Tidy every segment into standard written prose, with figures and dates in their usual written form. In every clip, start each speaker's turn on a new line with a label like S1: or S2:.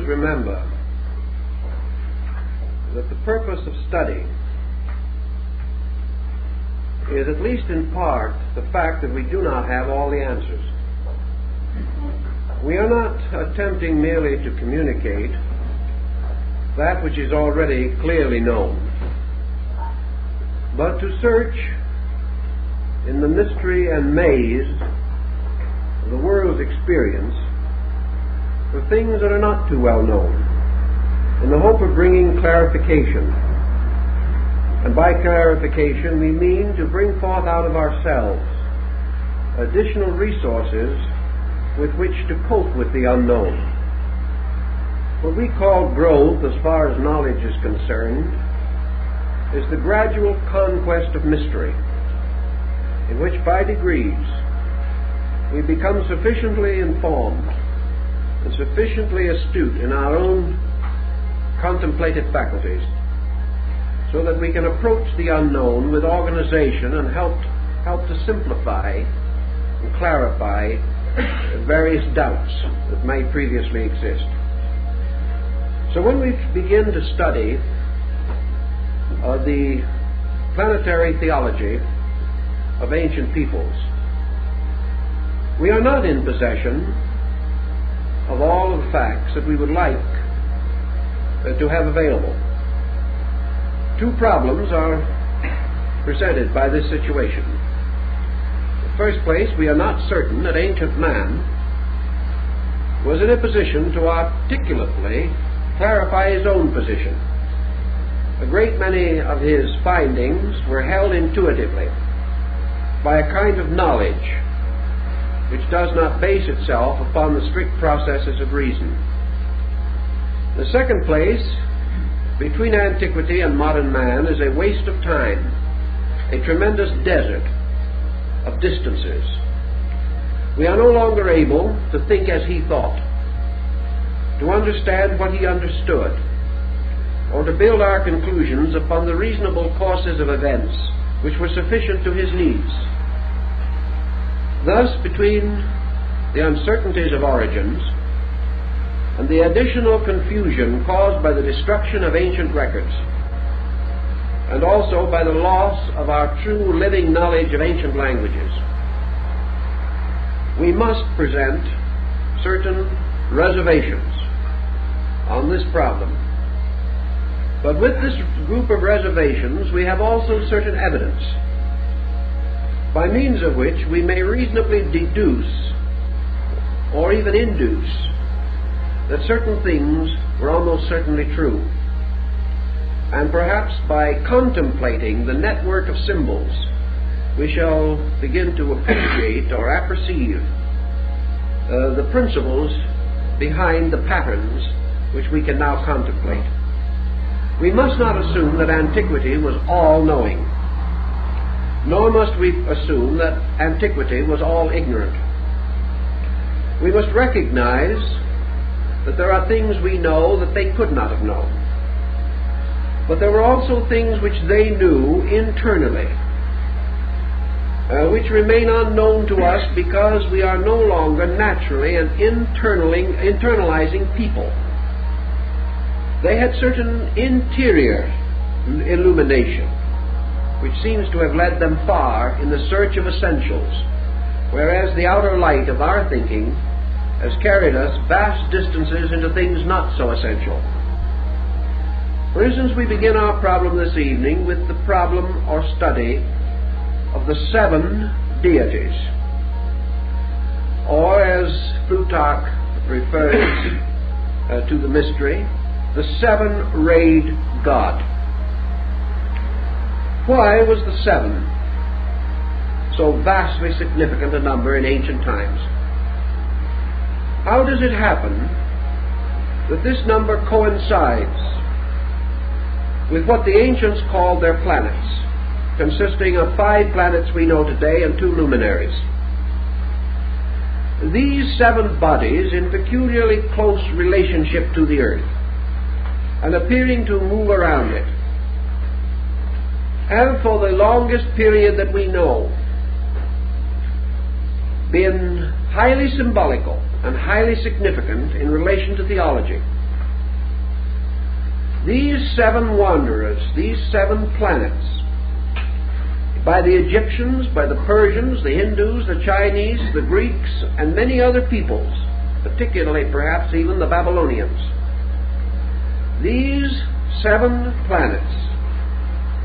S1: always remember that the purpose of study is, at least in part, the fact that we do not have all the answers. We are not attempting merely to communicate that which is already clearly known, but to search in the mystery and maze of the world's experience for things that are not too well known, in the hope of bringing clarification. And by clarification we mean to bring forth out of ourselves additional resources with which to cope with the unknown. What we call growth, as far as knowledge is concerned, is the gradual conquest of mystery, in which by degrees we become sufficiently informed and sufficiently astute in our own contemplative faculties so that we can approach the unknown with organization and help to simplify and clarify various doubts that may previously exist. So when we begin to study the planetary theology of ancient peoples, we are not in possession of all of the facts that we would like to have available. Two problems are presented by this situation. In the first place, we are not certain that ancient man was in a position to articulately clarify his own position. A great many of his findings were held intuitively by a kind of knowledge which does not base itself upon the strict processes of reason. In the second place, between antiquity and modern man is a waste of time, a tremendous desert of distances. We are no longer able to think as he thought, to understand what he understood, or to build our conclusions upon the reasonable courses of events which were sufficient to his needs. Thus, between the uncertainties of origins and the additional confusion caused by the destruction of ancient records, and also by the loss of our true living knowledge of ancient languages, we must present certain reservations on this problem. But with this group of reservations we have also certain evidence by means of which we may reasonably deduce or even induce that certain things were almost certainly true. And perhaps by contemplating the network of symbols we shall begin to appreciate or apperceive the principles behind the patterns which we can now contemplate. We must not assume that antiquity was all-knowing, nor must we assume that antiquity was all-ignorant. We must recognize that there are things we know that they could not have known, but there were also things which they knew internally, which remain unknown to us because we are no longer naturally an internalizing people. They had certain interior illumination which seems to have led them far in the search of essentials, whereas the outer light of our thinking has carried us vast distances into things not so essential. For instance, we begin our problem this evening with the problem or study of the 7 deities, or as Plutarch refers to the mystery, the 7-rayed God. Why was the 7 so vastly significant a number in ancient times? How does it happen that this number coincides with what the ancients called their planets, consisting of 5 planets we know today and 2 luminaries? These 7 bodies, in peculiarly close relationship to the earth and appearing to move around it, have for the longest period that we know been highly symbolical and highly significant in relation to theology. These 7 wanderers, these 7 planets, by the Egyptians, by the Persians, the Hindus, the Chinese, the Greeks, and many other peoples, particularly perhaps even the Babylonians. These 7 planets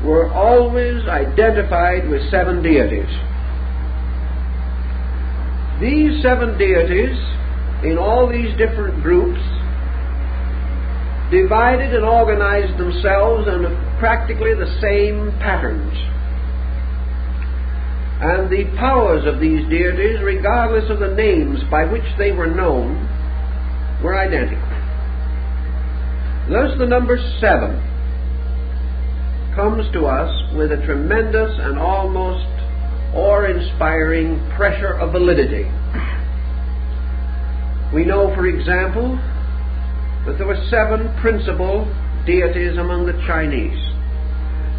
S1: were always identified with 7 deities. These 7 deities, in all these different groups, divided and organized themselves in practically the same patterns. And the powers of these deities, regardless of the names by which they were known, were identical. Thus the number 7 comes to us with a tremendous and almost awe-inspiring pressure of validity. We know, for example, that there were 7 principal deities among the Chinese.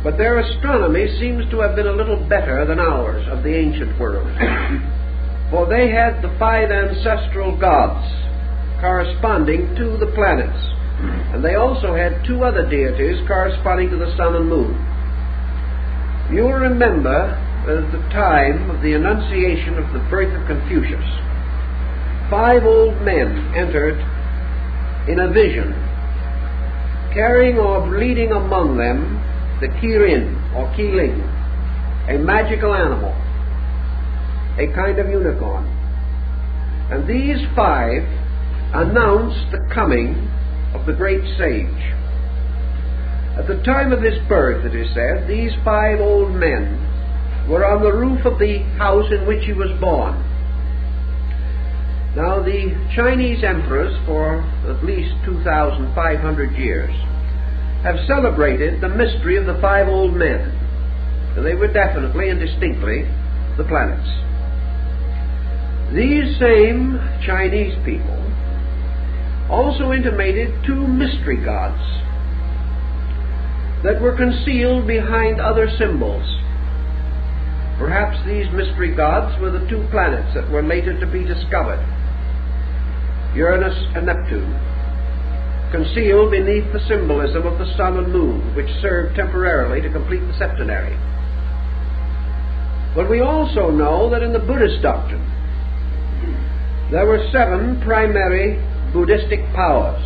S1: But their astronomy seems to have been a little better than ours of the ancient world. For they had the 5 ancestral gods corresponding to the planets. And they also had 2 other deities corresponding to the sun and moon. You will remember that at the time of the Annunciation of the birth of Confucius, 5 old men entered in a vision, carrying or leading among them the Kirin or Kiling, a magical animal, a kind of unicorn. And these 5 announced the coming of the great sage. At the time of his birth, it is said, these 5 old men were on the roof of the house in which he was born. Now, the Chinese emperors, for at least 2,500 years, have celebrated the mystery of the 5 old men. And they were definitely and distinctly the planets. These same Chinese people also intimated 2 mystery gods that were concealed behind other symbols. Perhaps these mystery gods were the 2 planets that were later to be discovered, Uranus and Neptune, concealed beneath the symbolism of the sun and moon, which served temporarily to complete the septenary. But we also know that in the Buddhist doctrine there were 7 primary Buddhistic powers.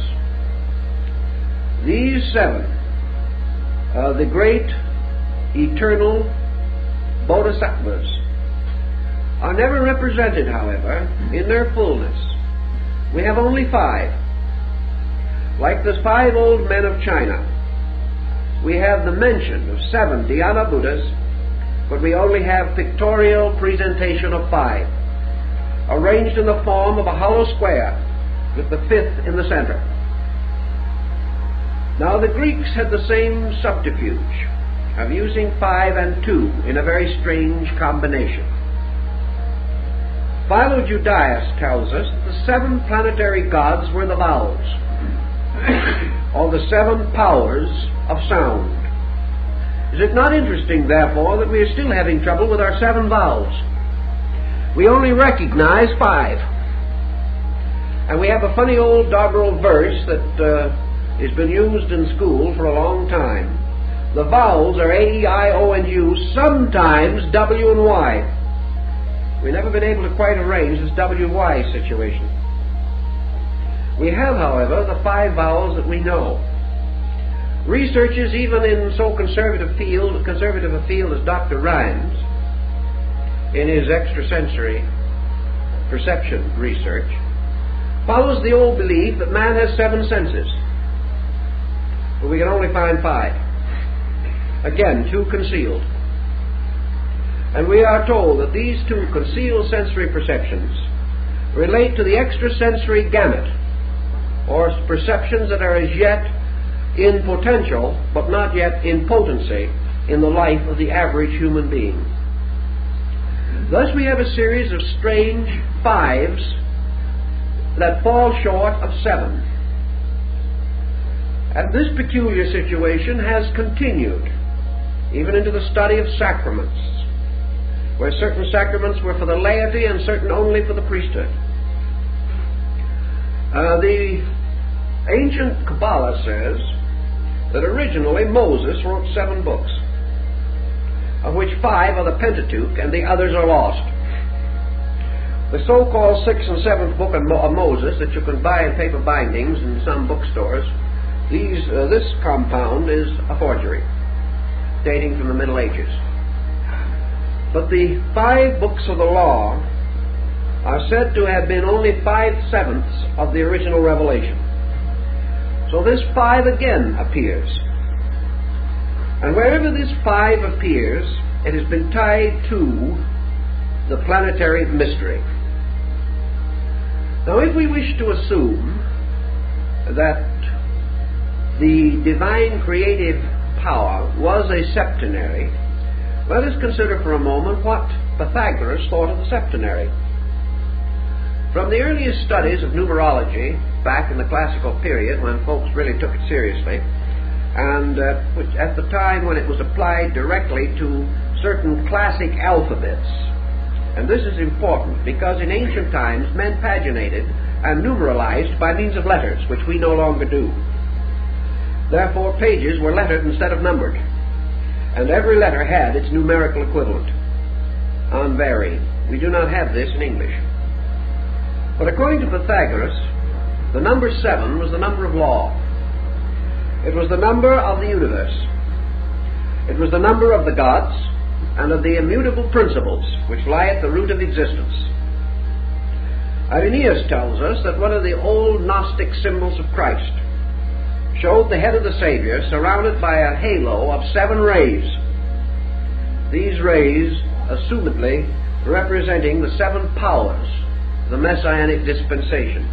S1: These 7, the great eternal bodhisattvas, are never represented, however, in their fullness. We have only 5. Like the 5 old men of China, we have the mention of 7 Dhyana Buddhas, but we only have pictorial presentation of 5, arranged in the form of a hollow square, with the 5th in the center. Now the Greeks had the same subterfuge of using 5 and 2 in a very strange combination. Philo-Judaeus tells us that the 7 planetary gods were the vowels, or the 7 powers of sound. Is it not interesting, therefore, that we are still having trouble with our 7 vowels? We only recognize 5. And we have a funny old doggerel verse that has been used in school for a long time. The vowels are A, E, I, O, and U, sometimes W and Y. We've never been able to quite arrange this W-Y situation. We have, however, the 5 vowels that we know. Researchers, even in so conservative a field as Dr. Rhimes, in his extrasensory perception research, follows the old belief that man has 7 senses, but we can only find 5. Again, 2 concealed. And we are told that these 2 concealed sensory perceptions relate to the extrasensory gamut, or perceptions that are as yet in potential, but not yet in potency, in the life of the average human being. Thus we have a series of strange 5s that fall short of 7. And this peculiar situation has continued even into the study of sacraments, where certain sacraments were for the laity and certain only for the priesthood. The ancient Kabbalah says that originally Moses wrote 7 books, of which 5 are the Pentateuch and the others are lost. The so-called 6th and 7th book of Moses that you can buy in paper bindings in some bookstores, this compound is a forgery, dating from the Middle Ages. But the 5 books of the law are said to have been only 5/7 of the original revelation. So this 5 again appears. And wherever this 5 appears, it has been tied to the planetary mystery. Now, if we wish to assume that the divine creative power was a septenary, let us consider for a moment what Pythagoras thought of the septenary. From the earliest studies of numerology, back in the classical period when folks really took it seriously, and at the time when it was applied directly to certain classic alphabets, and this is important because in ancient times men paginated and numeralized by means of letters, which we no longer do. Therefore, pages were lettered instead of numbered, and every letter had its numerical equivalent, unvarying. We do not have this in English. But according to Pythagoras, the number 7 was the number of law. It was the number of the universe. It was the number of the gods and of the immutable principles which lie at the root of existence. Irenaeus tells us that one of the old Gnostic symbols of Christ showed the head of the Savior surrounded by a halo of 7 rays. These rays, assumedly representing the 7 powers, the Messianic dispensation.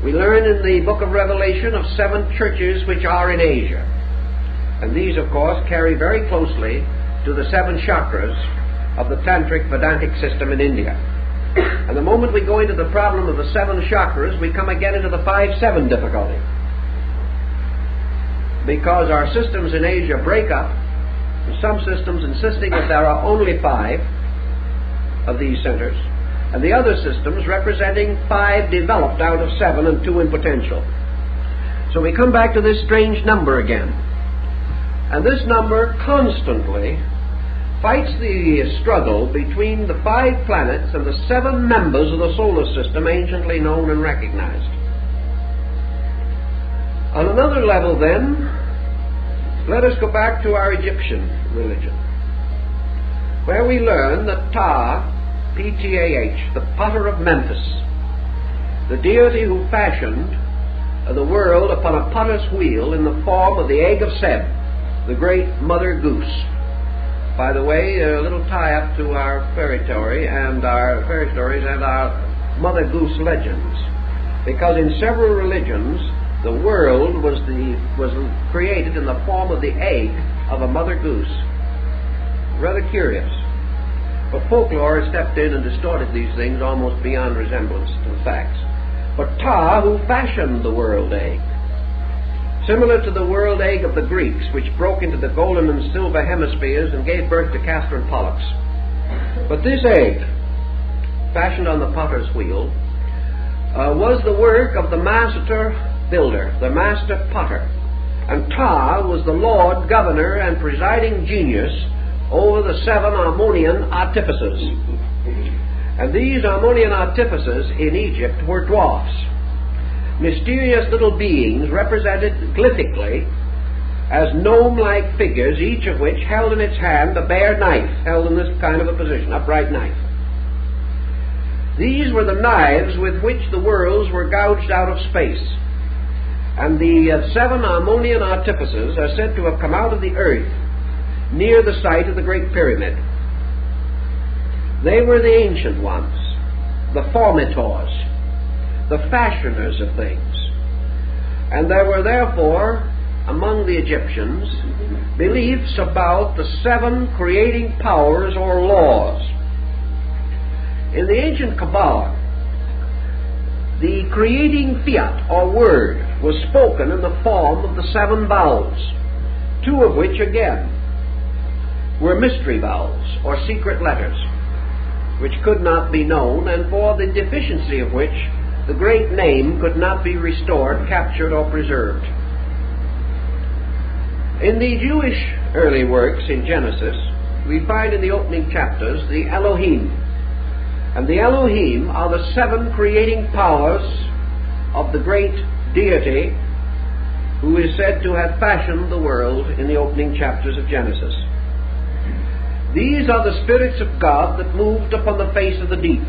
S1: We learn in the book of Revelation of 7 churches which are in Asia. And these, of course, carry very closely to the 7 chakras of the Tantric Vedantic system in India. And the moment we go into the problem of the 7 chakras, we come again into the 5-7 difficulty. Because our systems in Asia break up, and some systems insisting that there are only 5 of these centers, and the other systems representing 5 developed out of 7 and 2 in potential. So we come back to this strange number again. And this number constantly fights the struggle between the 5 planets and the 7 members of the solar system anciently known and recognized. On another level then, let us go back to our Egyptian religion, where we learn that Ptah, P-T-A-H, the potter of Memphis, the deity who fashioned the world upon a potter's wheel in the form of the egg of Seb, the great mother goose. By the way, a little tie-up to our fairy stories and our mother goose legends, because in several religions the world was created in the form of the egg of a mother goose. Rather curious. But folklore has stepped in and distorted these things almost beyond resemblance to the facts. But Ptah, who fashioned the world egg, similar to the world egg of the Greeks, which broke into the golden and silver hemispheres and gave birth to Castor and Pollux. But this egg, fashioned on the potter's wheel, was the work of the master builder, the master potter. And Ptah was the lord, governor, and presiding genius over the 7 Ammonian artificers. And these Ammonian artificers in Egypt were dwarfs, mysterious little beings represented glyphically as gnome-like figures, each of which held in its hand a bare knife, held in this kind of a position, upright knife. These were the knives with which the worlds were gouged out of space. And the 7 Ammonian artificers are said to have come out of the earth near the site of the Great Pyramid. They were the ancient ones, the formitors, the fashioners of things. And there were therefore, among the Egyptians, beliefs about the 7 creating powers or laws. In the ancient Kabbalah, the creating fiat or word was spoken in the form of the 7 vowels, 2 of which again were mystery vowels or secret letters, which could not be known, and for the deficiency of which the great name could not be restored, captured, or preserved. In the Jewish early works in Genesis, we find in the opening chapters the Elohim. And the Elohim are the 7 creating powers of the great deity who is said to have fashioned the world in the opening chapters of Genesis. These are the spirits of God that moved upon the face of the deep.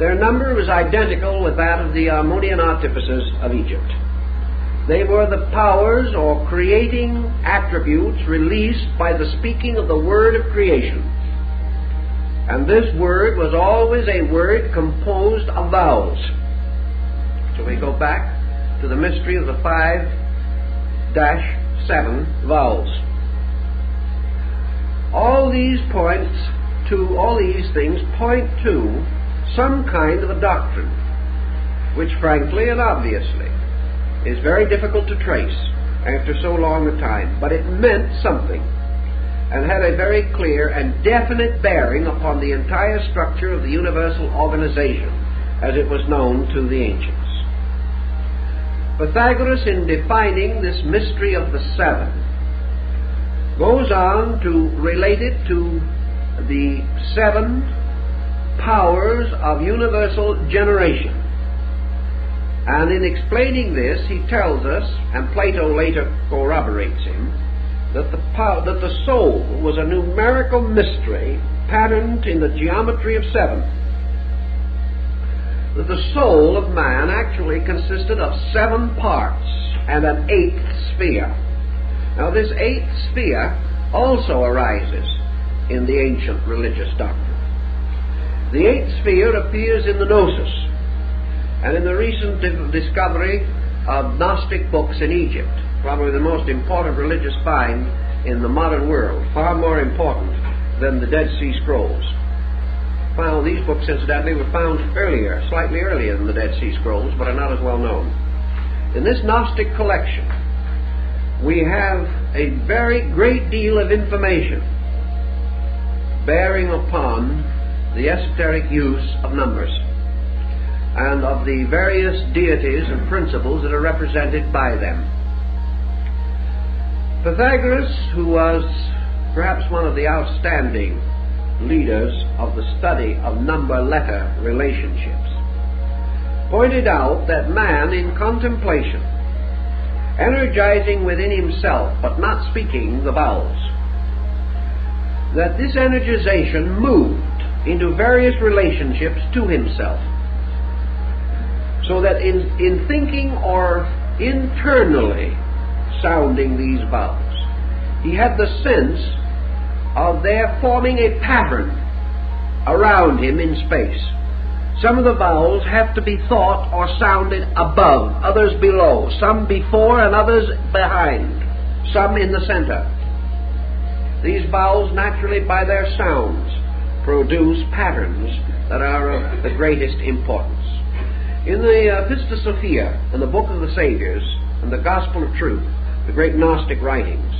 S1: Their number is identical with that of the Armonian artificers of Egypt. They were the powers or creating attributes released by the speaking of the word of creation. And this word was always a word composed of vowels. So we go back to the mystery of the 5-7 vowels. All these things point to some kind of a doctrine, which frankly and obviously is very difficult to trace after so long a time, but it meant something and had a very clear and definite bearing upon the entire structure of the universal organization as it was known to the ancients. Pythagoras, in defining this mystery of the 7, goes on to relate it to the 7 powers of universal generation. And in explaining this, he tells us, and Plato later corroborates him, that the soul was a numerical mystery patterned in the geometry of 7. That the soul of man actually consisted of 7 parts and an 8th sphere. Now this 8th sphere also arises in the ancient religious doctrine. The 8th sphere appears in the Gnosis, and in the recent discovery of Gnostic books in Egypt, probably the most important religious find in the modern world, far more important than the Dead Sea Scrolls. Well, these books, incidentally, were found earlier, slightly earlier than the Dead Sea Scrolls, but are not as well known. In this Gnostic collection, we have a very great deal of information bearing upon the esoteric use of numbers and of the various deities and principles that are represented by them. Pythagoras, who was perhaps one of the outstanding leaders of the study of number-letter relationships, pointed out that man in contemplation, energizing within himself but not speaking the vowels, that this energization moved into various relationships to himself, so that in thinking or internally sounding these vowels, he had the sense of their forming a pattern around him in space. Some of the vowels have to be thought or sounded above, others below, some before and others behind, some in the center. These vowels naturally by their sounds produce patterns that are of the greatest importance. In the Pista Sophia, in the Book of the Saviors, and the Gospel of Truth, the great Gnostic writings,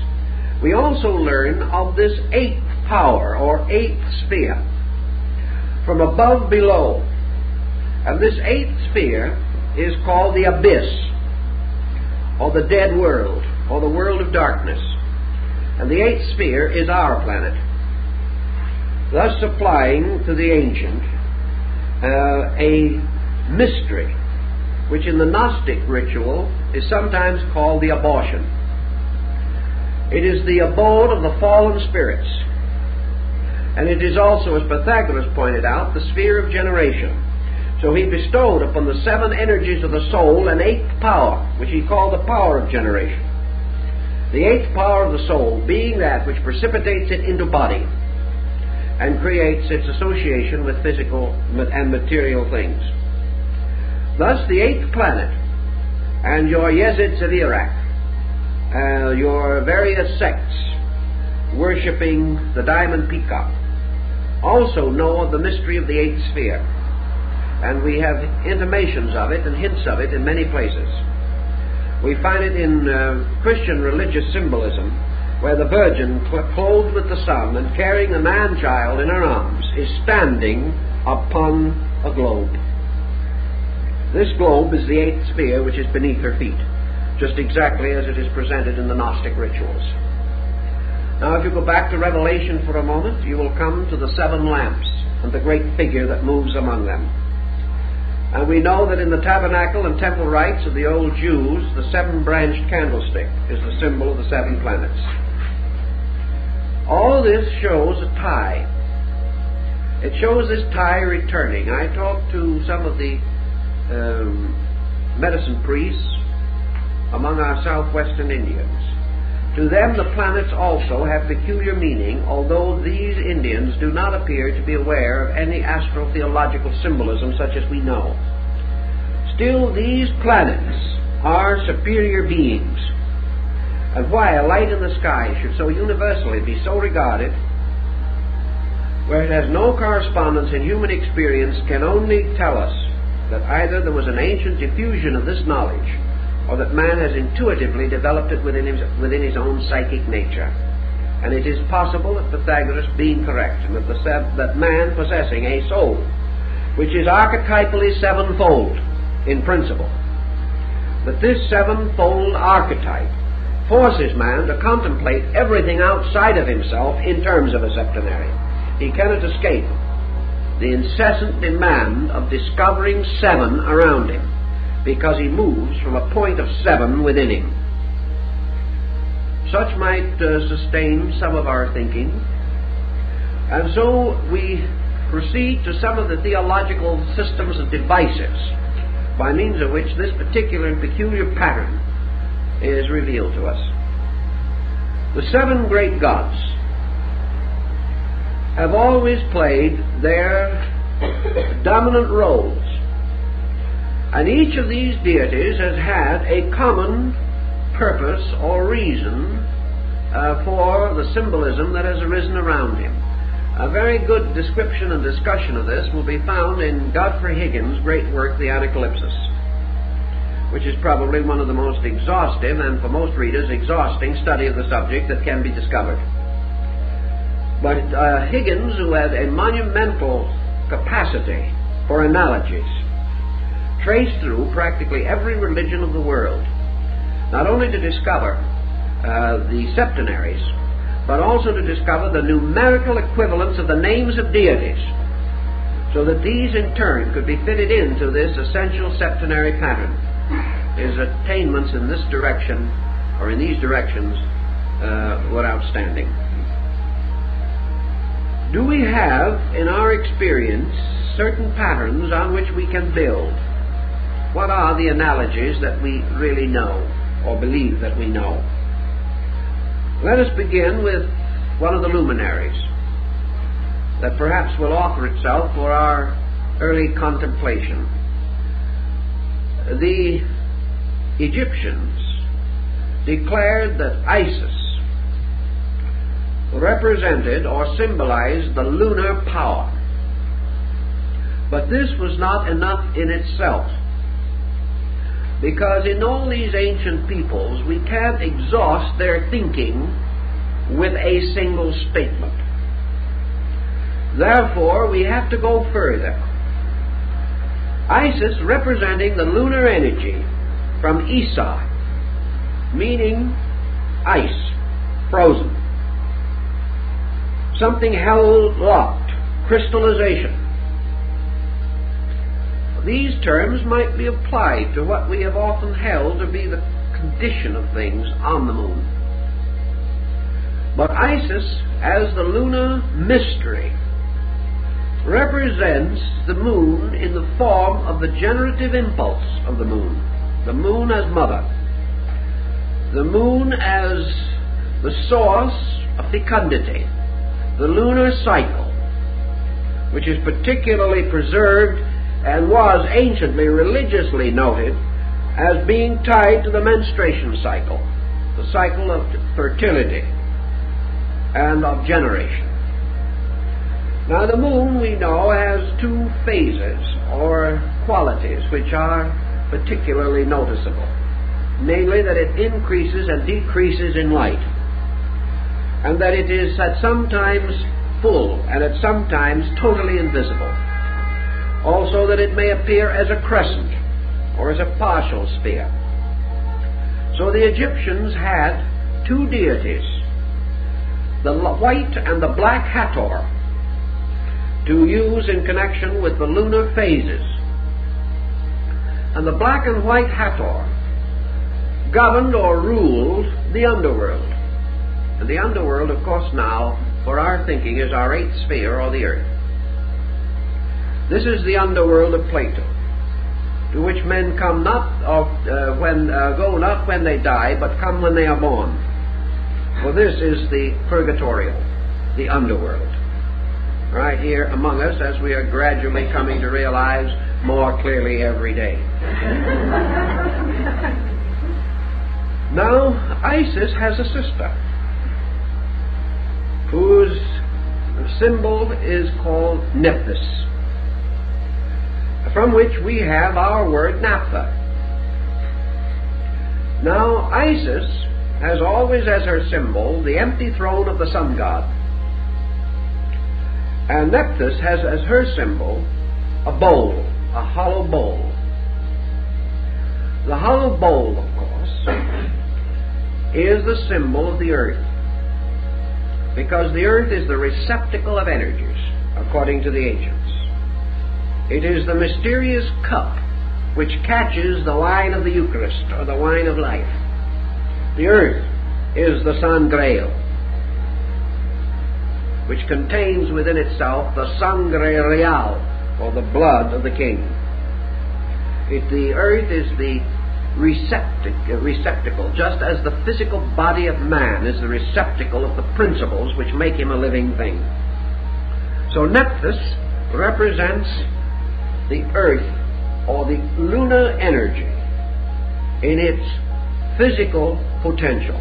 S1: we also learn of this 8th power, or 8th sphere, from above below. And this 8th sphere is called the abyss, or the dead world, or the world of darkness. And the 8th sphere is our planet, thus supplying to the ancient a mystery, which in the Gnostic ritual is sometimes called the abortion. It is the abode of the fallen spirits, and it is also, as Pythagoras pointed out, the sphere of generation. So he bestowed upon the 7 energies of the soul an 8th power, which he called the power of generation. The 8th power of the soul being that which precipitates it into body and creates its association with physical and material things. Thus the 8th planet and your Yezids of Iraq, your various sects worshipping the diamond peacock, also know of the mystery of the 8th sphere, and we have intimations of it and hints of it in many places. We find it in Christian religious symbolism, where the Virgin, clothed with the sun and carrying a man-child in her arms, is standing upon a globe. This globe is the 8th sphere which is beneath her feet, just exactly as it is presented in the Gnostic Gnostic rituals. Now, if you go back to Revelation for a moment, you will come to the 7 lamps and the great figure that moves among them. And we know that in the tabernacle and temple rites of the old Jews, the 7-branched candlestick is the symbol of the 7 planets. All this shows a tie. It shows this tie returning. I talked to some of the medicine priests among our southwestern Indians. To them the planets also have peculiar meaning, although these Indians do not appear to be aware of any astro-theological symbolism such as we know. Still, these planets are superior beings, and why a light in the sky should so universally be so regarded, where it has no correspondence in human experience, can only tell us that either there was an ancient diffusion of this knowledge, or that man has intuitively developed it within his own psychic nature. And it is possible that Pythagoras being correct, and that man possessing a soul, which is archetypally 7-fold in principle, that this 7-fold archetype forces man to contemplate everything outside of himself in terms of a septenary. He cannot escape the incessant demand of discovering 7 around him, because he moves from a point of 7 within him. Such might sustain some of our thinking, and so we proceed to some of the theological systems and devices by means of which this particular and peculiar pattern is revealed to us. The 7 great gods have always played their dominant roles, and each of these deities has had a common purpose or reason for the symbolism that has arisen around him. A very good description and discussion of this will be found in Godfrey Higgins' great work, The Anacalypsis, which is probably one of the most exhaustive and, for most readers, exhausting study of the subject that can be discovered. But Higgins, who had a monumental capacity for analogies, traced through practically every religion of the world, not only to discover the septenaries, but also to discover the numerical equivalents of the names of deities, so that these in turn could be fitted into this essential septenary pattern. His attainments in this direction, or in these directions, were outstanding. Do we have, in our experience, certain patterns on which we can build? What are the analogies that we really know, or believe that we know? Let us begin with one of the luminaries that perhaps will offer itself for our early contemplation. The Egyptians declared that Isis represented or symbolized the lunar power. But this was not enough in itself, because in all these ancient peoples we can't exhaust their thinking with a single statement. Therefore, we have to go further. Isis representing the lunar energy from Isa, meaning ice, frozen, something held locked, crystallization. These terms might be applied to what we have often held to be the condition of things on the moon. But Isis, as the lunar mystery, represents the moon in the form of the generative impulse of the moon as mother, the moon as the source of fecundity, the lunar cycle, which is particularly preserved and was anciently religiously noted as being tied to the menstruation cycle, the cycle of fertility and of generation. Now, the moon, we know, has 2 phases or qualities which are particularly noticeable, namely that it increases and decreases in light, and that it is at sometimes full and at sometimes totally invisible. Also that it may appear as a crescent or as a partial sphere. So the Egyptians had two deities, the white and the black Hathor, to use in connection with the lunar phases. And the black and white Hathor governed or ruled the underworld. And the underworld, of course, now, for our thinking, is our eighth sphere, or the earth. This is the underworld of Plato, to which men come go not when they die, but come when they are born. For this is the purgatorial, the underworld, right here among us, as we are gradually coming to realize more clearly every day. Now, Isis has a sister, whose symbol is called Nephthys, from which we have our word naphtha. Now, Isis has always as her symbol the empty throne of the sun god, and Nephthys has as her symbol a bowl, a hollow bowl. The hollow bowl, of course, is the symbol of the earth, because the earth is the receptacle of energies, according to the ancients. It is the mysterious cup which catches the wine of the Eucharist, or the wine of life. The earth is the Sangreal, which contains within itself the Sangre Real, or the blood of the King. The earth is the receptacle, just as the physical body of man is the receptacle of the principles which make him a living thing. So Nephthys represents the earth, or the lunar energy, in its physical potential.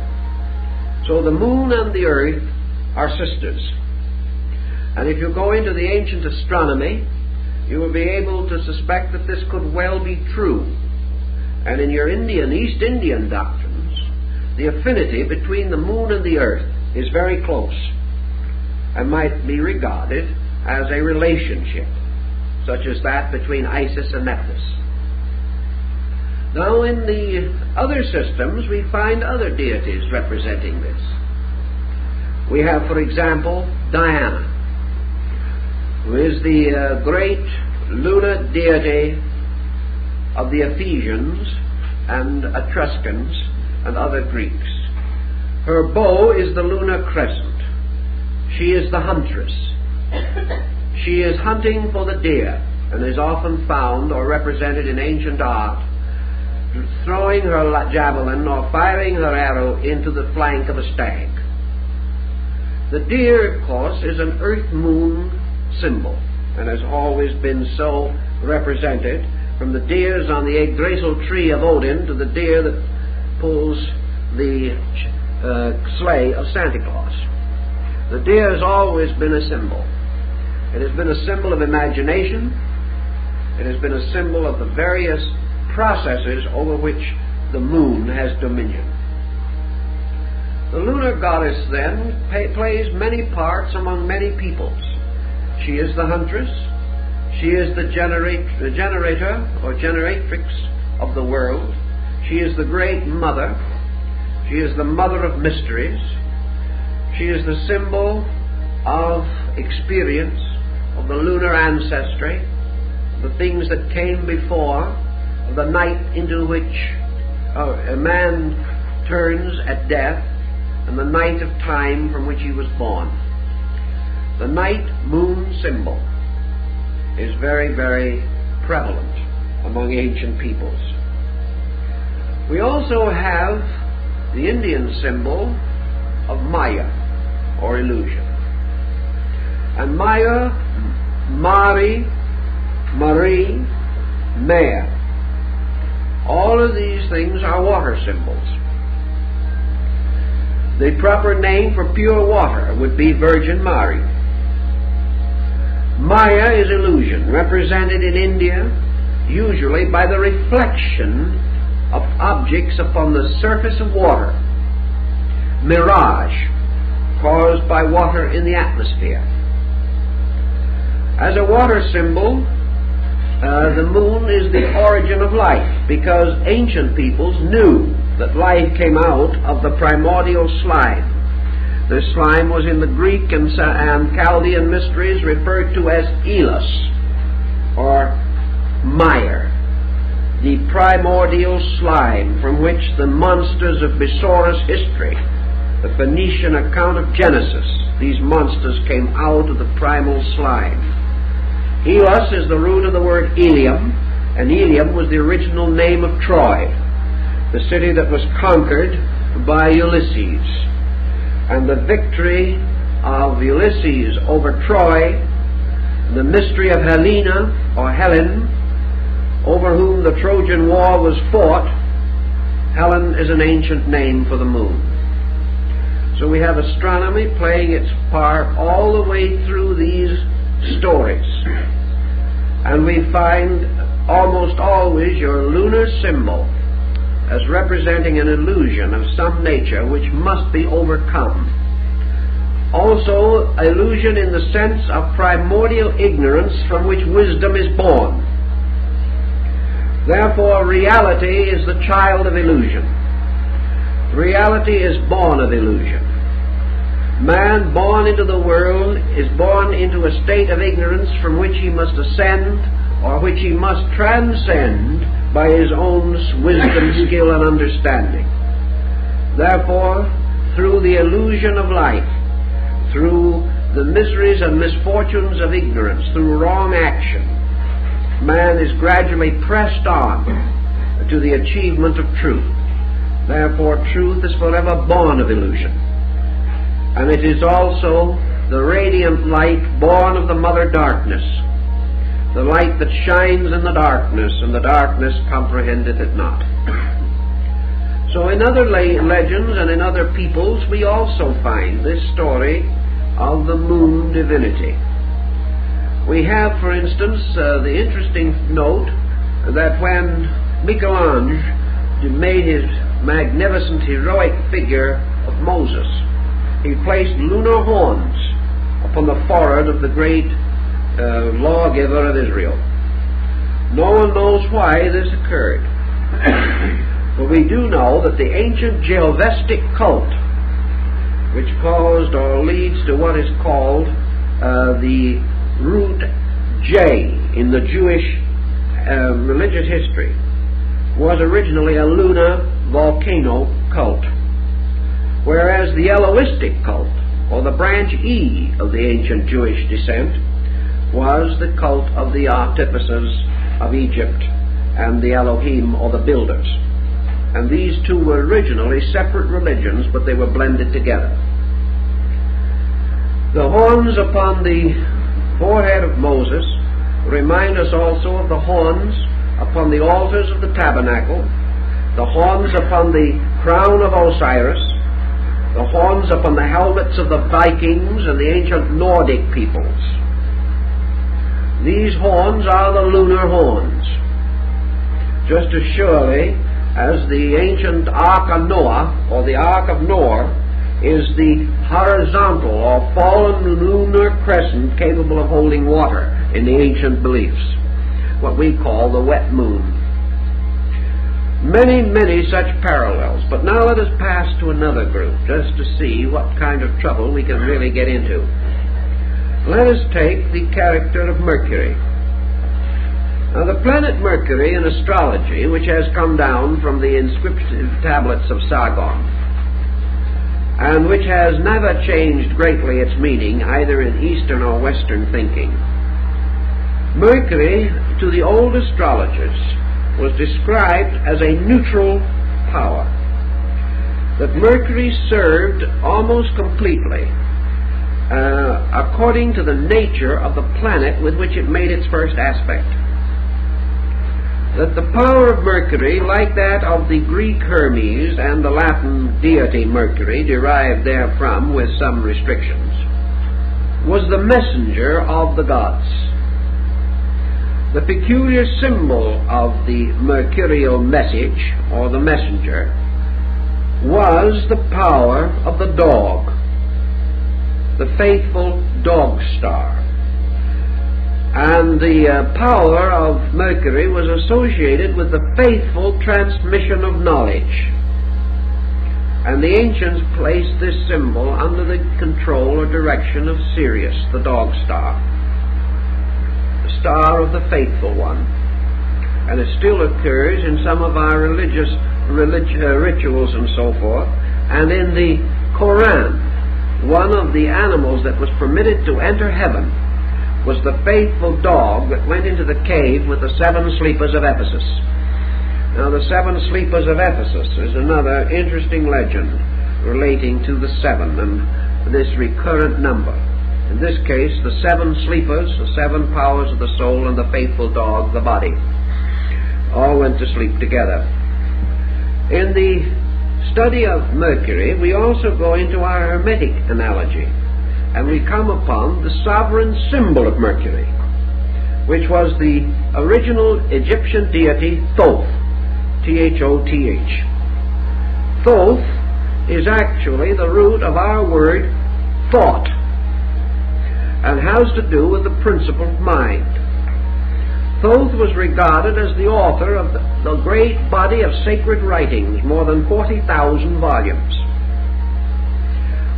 S1: So the moon and the earth are sisters. And if you go into the ancient astronomy, you will be able to suspect that this could well be true. And in your East Indian doctrines, the affinity between the moon and the earth is very close, and might be regarded as a relationship, such as that between Isis and Nephthys. Now, in the other systems, we find other deities representing this. We have, for example, Diana, who is the great lunar deity of the Ephesians and Etruscans and other Greeks. Her bow is the lunar crescent. She is the huntress. She is hunting for the deer, and is often found or represented in ancient art throwing her javelin or firing her arrow into the flank of a stag. The deer, of course, is an earth-moon symbol, and has always been so represented, from the deers on the Yggdrasil tree of Odin to the deer that pulls the sleigh of Santa Claus. The deer has always been a symbol. It has been a symbol of imagination. It has been a symbol of the various processes over which the moon has dominion. The lunar goddess, then, plays many parts among many peoples. She is the huntress. She is the generator or generatrix of the world. She is the great mother. She is the mother of mysteries. She is the symbol of experience, of the lunar ancestry, the things that came before, the night into which a man turns at death, and the night of time from which he was born. The night-moon symbol is very, very prevalent among ancient peoples. We also have the Indian symbol of Maya, or illusion. And Maya, Mari, Marie, Maya, all of these things are water symbols. The proper name for pure water would be Virgin Mari. Maya is illusion, represented in India usually by the reflection of objects upon the surface of water. Mirage, caused by water in the atmosphere. As a water symbol, the moon is the origin of life, because ancient peoples knew that life came out of the primordial slime. This slime was in the Greek and Chaldean mysteries referred to as Elos, or mire, the primordial slime from which the monsters of Besorah's history, the Phoenician account of Genesis, these monsters came out of the primal slime. Elos is the root of the word Ilium, and Ilium was the original name of Troy, the city that was conquered by Ulysses. And the victory of Ulysses over Troy, the mystery of Helena, or Helen, over whom the Trojan War was fought. Helen is an ancient name for the moon. So we have astronomy playing its part all the way through these stories. And we find almost always your lunar symbol as representing an illusion of some nature which must be overcome. Also, illusion in the sense of primordial ignorance from which wisdom is born. Therefore, reality is the child of illusion. Reality is born of illusion. Man born into the world is born into a state of ignorance from which he must ascend, or which he must transcend by his own wisdom, skill, and understanding. Therefore, through the illusion of life, through the miseries and misfortunes of ignorance, through wrong action, man is gradually pressed on to the achievement of truth. Therefore, truth is forever born of illusion. And it is also the radiant light born of the mother darkness, the light that shines in the darkness, and the darkness comprehendeth it not. So in other legends and in other peoples, we also find this story of the moon divinity. We have, for instance, the interesting note that when Michelangelo made his magnificent heroic figure of Moses, he placed lunar horns upon the forehead of the great lawgiver of Israel. No one knows why this occurred. But we do know that the ancient Jehovestic cult, which caused or leads to what is called the root J in the Jewish religious history, was originally a lunar volcano cult, whereas the Elohistic cult, or the branch E of the ancient Jewish descent, was the cult of the artificers of Egypt and the Elohim, or the builders. And these two were originally separate religions, but they were blended together. The horns upon the forehead of Moses remind us also of the horns upon the altars of the tabernacle, the horns upon the crown of Osiris, the horns upon the helmets of the Vikings and the ancient Nordic peoples. These horns are the lunar horns, just as surely as the ancient Ark of Noah, or the Ark of Noah, is the horizontal or fallen lunar crescent capable of holding water in the ancient beliefs, what we call the wet moon. Many, many such parallels. But now let us pass to another group, just to see what kind of trouble we can really get into. Let us take the character of Mercury. Now, the planet Mercury in astrology, which has come down from the inscriptive tablets of Sargon, and which has never changed greatly its meaning, either in Eastern or Western thinking. Mercury, to the old astrologers, was described as a neutral power. That Mercury served almost completely according to the nature of the planet with which it made its first aspect. That the power of Mercury, like that of the Greek Hermes and the Latin deity Mercury, derived therefrom with some restrictions, was the messenger of the gods. The peculiar symbol of the mercurial message, or the messenger, was the power of the dog, the faithful dog star. And the power of Mercury was associated with the faithful transmission of knowledge. And the ancients placed this symbol under the control or direction of Sirius, the dog star, the star of the faithful one. And it still occurs in some of our religious rituals and so forth. And in the Quran, one of the animals that was permitted to enter heaven was the faithful dog that went into the cave with the 7 sleepers of Ephesus. Now, the 7 sleepers of Ephesus is another interesting legend relating to the 7 and this recurrent number. In this case, the 7 sleepers, the 7 powers of the soul, and the faithful dog, the body, all went to sleep together. In the study of Mercury, we also go into our Hermetic analogy, and we come upon the sovereign symbol of Mercury, which was the original Egyptian deity Thoth, T-H-O-T-H. Thoth is actually the root of our word thought, and has to do with the principle of mind. Thoth was regarded as the author of the great body of sacred writings, more than 40,000 volumes.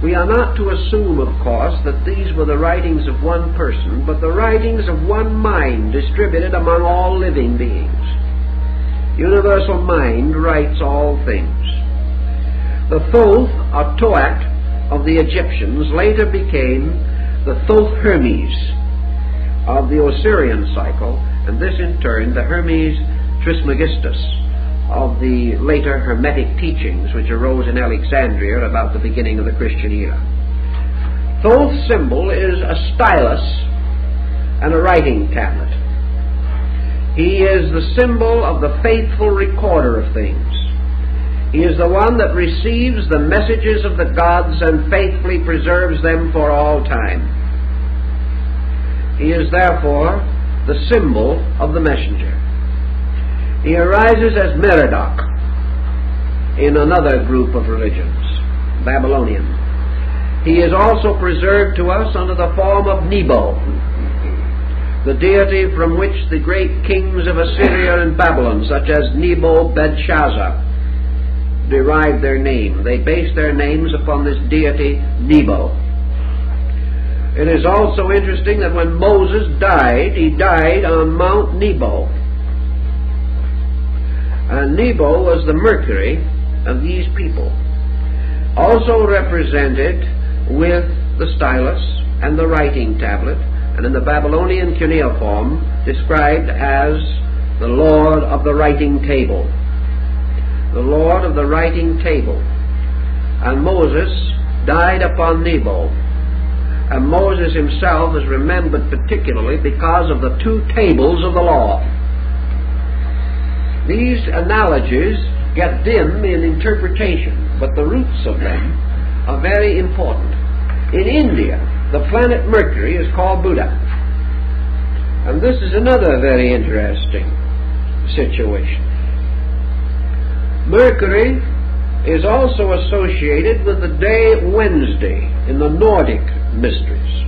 S1: We are not to assume, of course, that these were the writings of one person, but the writings of one mind distributed among all living beings. Universal mind writes all things. The Thoth, or Toat, of the Egyptians later became the Thoth Hermes of the Osirian cycle, and this in turn the Hermes Trismegistus of the later Hermetic teachings which arose in Alexandria about the beginning of the Christian era. Thoth's symbol is a stylus and a writing tablet. He is the symbol of the faithful recorder of things. He is the one that receives the messages of the gods and faithfully preserves them for all time. He is therefore the symbol of the messenger. He arises as Merodach in another group of religions, Babylonian. He is also preserved to us under the form of Nebo, the deity from which the great kings of Assyria and Babylon, such as Nebo-Belshazzar, derived their name. They based their names upon this deity Nebo. It is also interesting that when Moses died, he died on Mount Nebo. And Nebo was the Mercury of these people, also represented with the stylus and the writing tablet, and in the Babylonian cuneiform described as the Lord of the writing table. The Lord of the writing table. And Moses died upon Nebo. And Moses himself is remembered particularly because of the 2 tables of the law. These analogies get dim in interpretation, but the roots of them are very important. In India, the planet Mercury is called Buddha. And this is another very interesting situation. Mercury is also associated with the day Wednesday in the Nordic mysteries,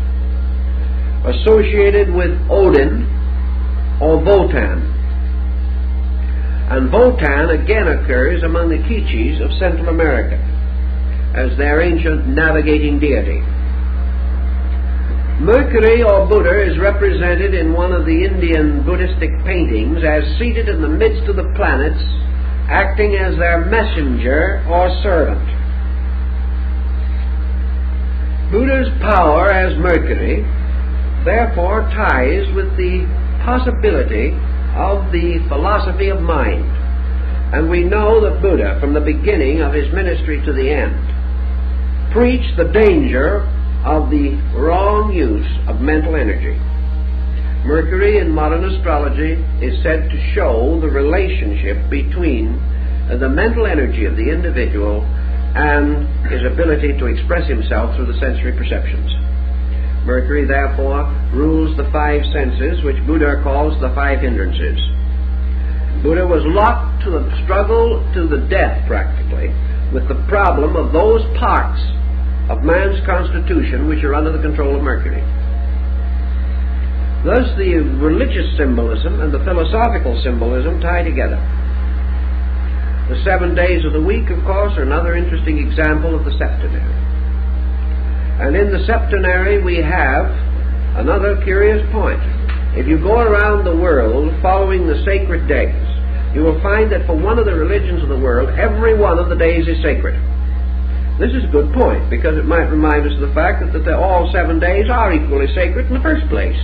S1: associated with Odin or Wotan. And Wotan again occurs among the Quiches of Central America as their ancient navigating deity. Mercury or Buddha is represented in one of the Indian Buddhistic paintings as seated in the midst of the planets, acting as their messenger or servant. Buddha's power as Mercury therefore ties with the possibility of the philosophy of mind. And we know that Buddha, from the beginning of his ministry to the end, preached the danger of the wrong use of mental energy. Mercury in modern astrology is said to show the relationship between the mental energy of the individual and his ability to express himself through the sensory perceptions. Mercury, therefore, rules the 5 senses, which Buddha calls the 5 hindrances. Buddha was locked to the struggle to the death, practically, with the problem of those parts of man's constitution which are under the control of Mercury. Thus, the religious symbolism and the philosophical symbolism tie together. The 7 days of the week, of course, are another interesting example of the septenary. And in the septenary we have another curious point. If you go around the world following the sacred days, you will find that for one of the religions of the world, every one of the days is sacred. This is a good point, because it might remind us of the fact that all 7 days are equally sacred in the first place,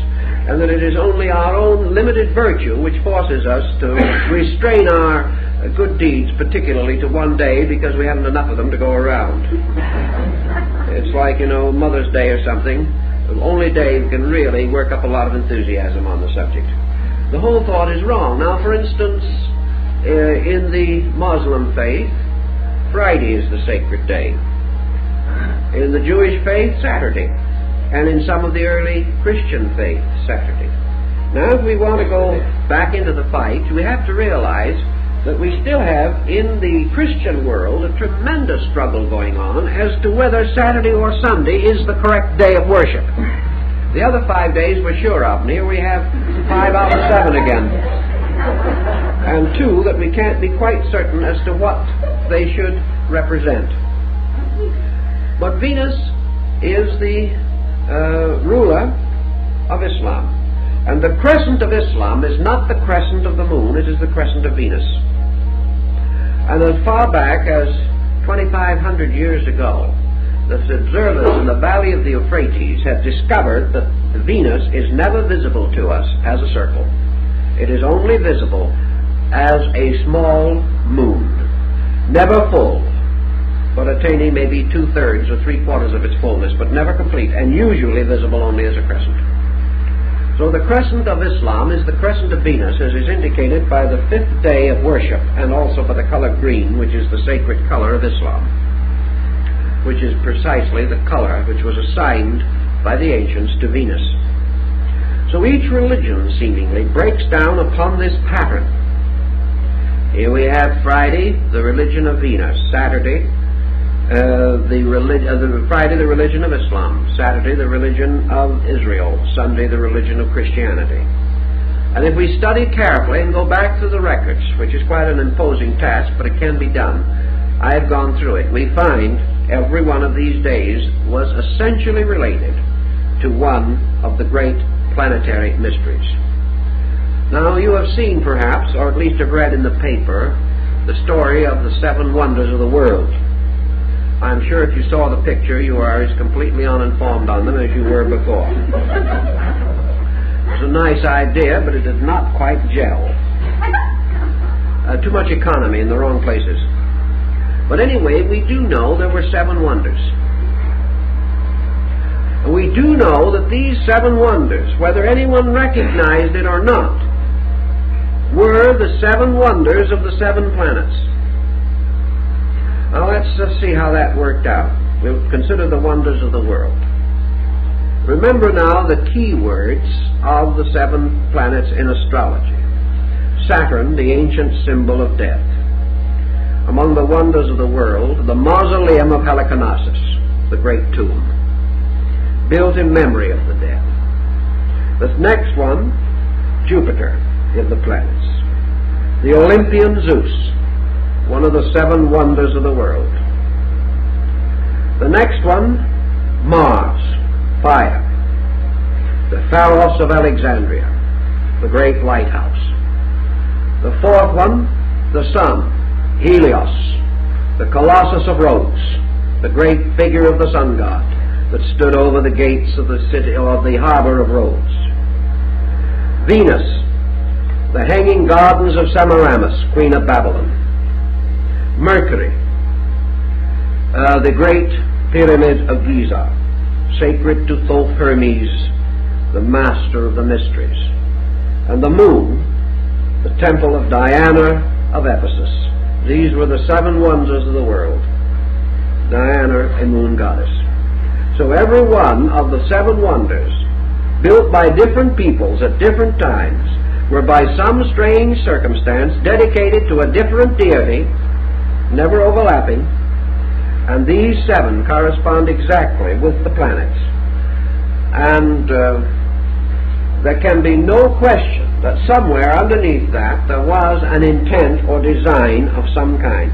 S1: and that it is only our own limited virtue which forces us to restrain our good deeds, particularly to one day, because we haven't enough of them to go around. It's like, Mother's Day or something. Only Dave can really work up a lot of enthusiasm on the subject. The whole thought is wrong. Now, for instance, in the Muslim faith, Friday is the sacred day. In the Jewish faith, Saturday. And in some of the early Christian faith, Saturday. Now, if we want to go back into the fight, we have to realize that we still have, in the Christian world, a tremendous struggle going on as to whether Saturday or Sunday is the correct day of worship. The other 5 days we're sure of, and here we have 5 out of 7 again. And 2 that we can't be quite certain as to what they should represent. But Venus is the ruler of Islam. And the crescent of Islam is not the crescent of the moon, it is the crescent of Venus. And as far back as 2,500 years ago, the observers in the valley of the Euphrates have discovered that Venus is never visible to us as a circle. It is only visible as a small moon, never full, but attaining maybe 2/3 or 3/4 of its fullness, but never complete, and usually visible only as a crescent. So the crescent of Islam is the crescent of Venus, as is indicated by the 5th day of worship, and also by the color green, which is the sacred color of Islam, which is precisely the color which was assigned by the ancients to Venus. So each religion, seemingly, breaks down upon this pattern. Here we have Friday, the religion of Venus; Saturday, Friday, the religion of Islam; Saturday, the religion of Israel; Sunday, the religion of Christianity. And if we study carefully and go back to the records, which is quite an imposing task, but it can be done, I have gone through it, we find every one of these days was essentially related to one of the great planetary mysteries. Now, you have seen perhaps, or at least have read in the paper, the story of the 7 wonders of the world. I'm sure if you saw the picture, you are as completely uninformed on them as you were before. It was a nice idea, but it did not quite gel. Too much economy in the wrong places. But anyway, we do know there were 7 wonders. And we do know that these 7 wonders, whether anyone recognized it or not, were the 7 wonders of the 7 planets. Now let's just see how that worked out. We'll consider the wonders of the world. Remember now the key words of the 7 planets in astrology. Saturn, the ancient symbol of death. Among the wonders of the world, the mausoleum of Halicarnassus, the great tomb, built in memory of the dead. The next one, Jupiter in the planets. The Olympian Zeus, one of the 7 wonders of the world. The next one, Mars, fire. The Pharos of Alexandria, the great lighthouse. The 4th one, the sun, Helios, the Colossus of Rhodes, the great figure of the sun god that stood over the gates of the city, or the harbor of Rhodes. Venus, the hanging gardens of Semiramis, queen of Babylon. Mercury, the great pyramid of Giza, sacred to Thoth Hermes, the master of the mysteries. And the moon, the temple of Diana of Ephesus. These were the 7 wonders of the world. Diana, a moon goddess. So every one of the 7 wonders, built by different peoples at different times, were by some strange circumstance dedicated to a different deity, never overlapping, and these 7 correspond exactly with the planets. And there can be no question that somewhere underneath that there was an intent or design of some kind.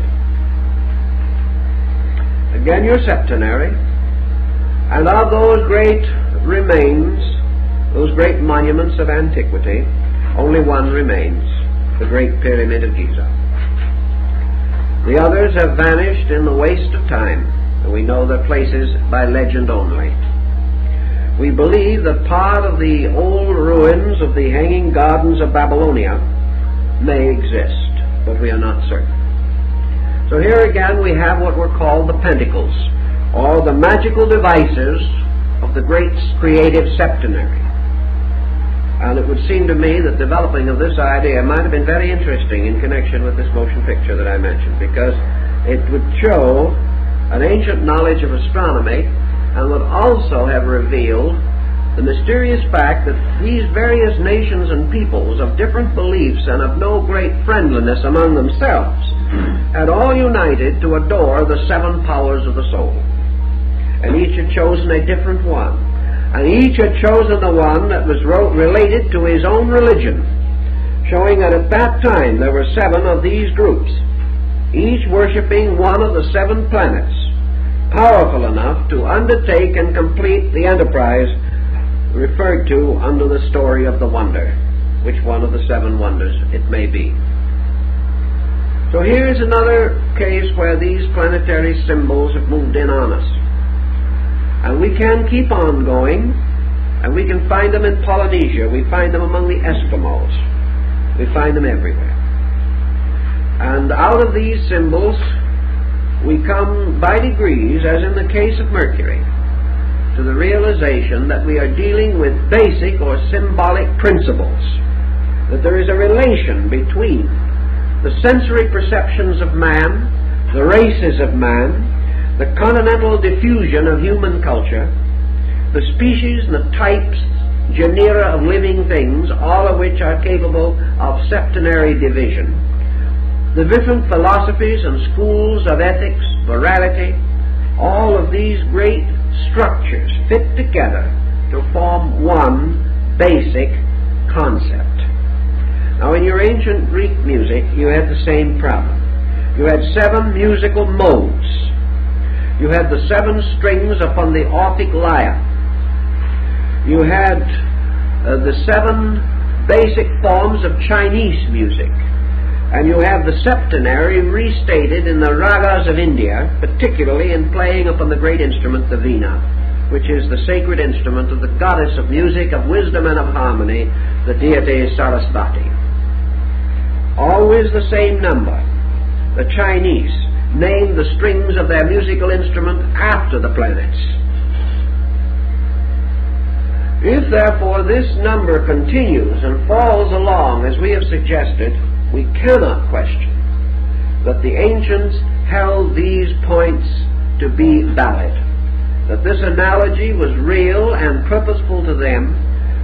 S1: Again, your septenary, and of those great remains, those great monuments of antiquity, only one remains, the Great Pyramid of Giza. The others have vanished in the waste of time, and we know their places by legend only. We believe that part of the old ruins of the Hanging Gardens of Babylonia may exist, but we are not certain. So here again we have what were called the pentacles, or the magical devices of the great creative septenary. And it would seem to me that developing of this idea might have been very interesting in connection with this motion picture that I mentioned, because it would show an ancient knowledge of astronomy and would also have revealed the mysterious fact that these various nations and peoples of different beliefs and of no great friendliness among themselves had all united to adore the seven powers of the soul. And each had chosen a different one. And each had chosen the one that was related to his own religion, showing that at that time there were seven of these groups, each worshipping one of the seven planets, powerful enough to undertake and complete the enterprise referred to under the story of the wonder, which one of the seven wonders it may be. So here's another case where these planetary symbols have moved in on us. And we can keep on going, and we can find them in Polynesia. We find them among the Eskimos. We find them everywhere. And out of these symbols, we come by degrees, as in the case of Mercury, to the realization that we are dealing with basic or symbolic principles, that there is a relation between the sensory perceptions of man, the races of man, the continental diffusion of human culture, the species and the types, genera of living things, all of which are capable of septenary division, the different philosophies and schools of ethics, morality, all of these great structures fit together to form one basic concept. Now, in your ancient Greek music, you had the same problem. You had seven musical modes. You had the seven strings upon the Orphic lyre. You had the seven basic forms of Chinese music. And you have the septenary restated in the ragas of India, particularly in playing upon the great instrument, the veena, which is the sacred instrument of the goddess of music, of wisdom, and of harmony, the deity Sarasvati. Always the same number. The Chinese name the strings of their musical instrument after the planets. If therefore this number continues and falls along as we have suggested, we cannot question that the ancients held these points to be valid, that this analogy was real and purposeful to them,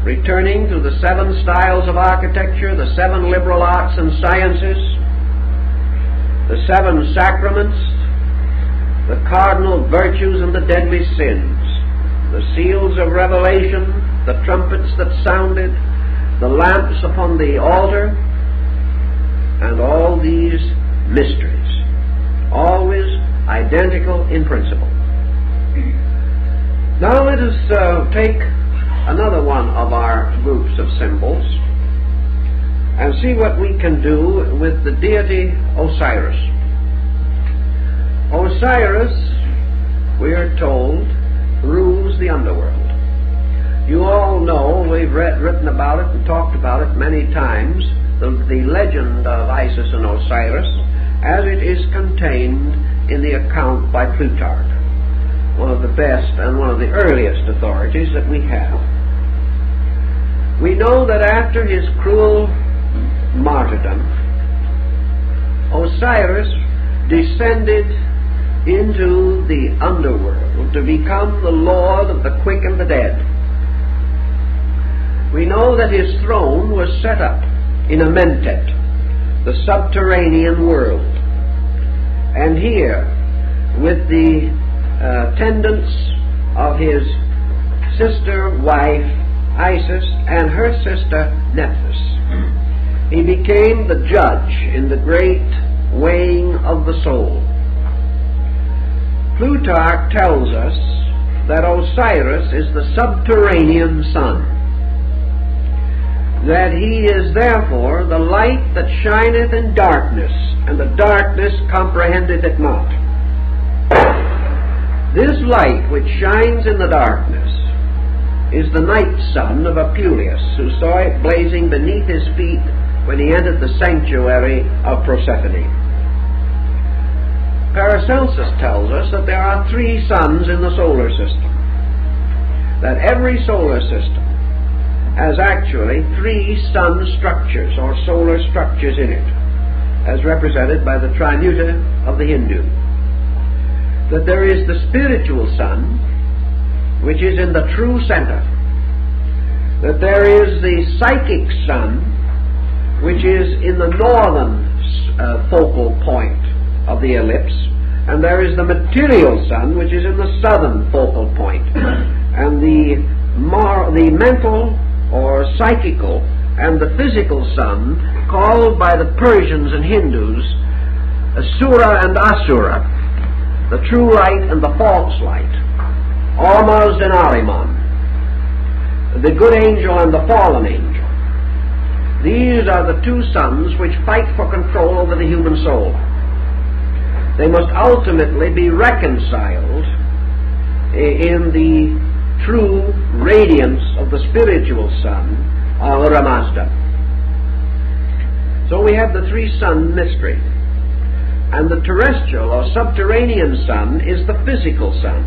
S1: returning to the seven styles of architecture, the seven liberal arts and sciences, the seven sacraments, the cardinal virtues and the deadly sins, the seals of revelation, the trumpets that sounded, the lamps upon the altar, and all these mysteries, always identical in principle. Now let us take another one of our groups of symbols and see what we can do with the deity Osiris. Osiris, we are told, rules the underworld. You all know, we've written about it and talked about it many times, the legend of Isis and Osiris as it is contained in the account by Plutarch, one of the best and one of the earliest authorities that we have. We know that after his cruel martyrdom, Osiris descended into the underworld to become the Lord of the quick and the dead. We know that his throne was set up in Amentet, the subterranean world. And here, with the attendance of his sister wife Isis and her sister Nephthys, He became the judge in the great weighing of the soul. Plutarch tells us that Osiris is the subterranean sun, that he is therefore the light that shineth in darkness, and the darkness comprehendeth it not. This light which shines in the darkness is the night sun of Apuleius, who saw it blazing beneath his feet when he entered the sanctuary of Proserpine. Paracelsus tells us that there are 3 suns in the solar system, that every solar system has actually 3 sun structures or solar structures in it, as represented by the trimuta of the Hindu. That there is the spiritual sun, which is in the true center. That there is the psychic sun, which is in the northern focal point of the ellipse, and there is the material sun, which is in the southern focal point. And the mental or psychical and the physical sun, called by the Persians and Hindus Sura and Asura, the true light and the false light, Ormuzd and Ahriman, the good angel and the fallen angel. These are the 2 suns which fight for control over the human soul. They must ultimately be reconciled in the true radiance of the spiritual sun, Ahura Mazda. So we have the 3-sun mystery. And the terrestrial or subterranean sun is the physical sun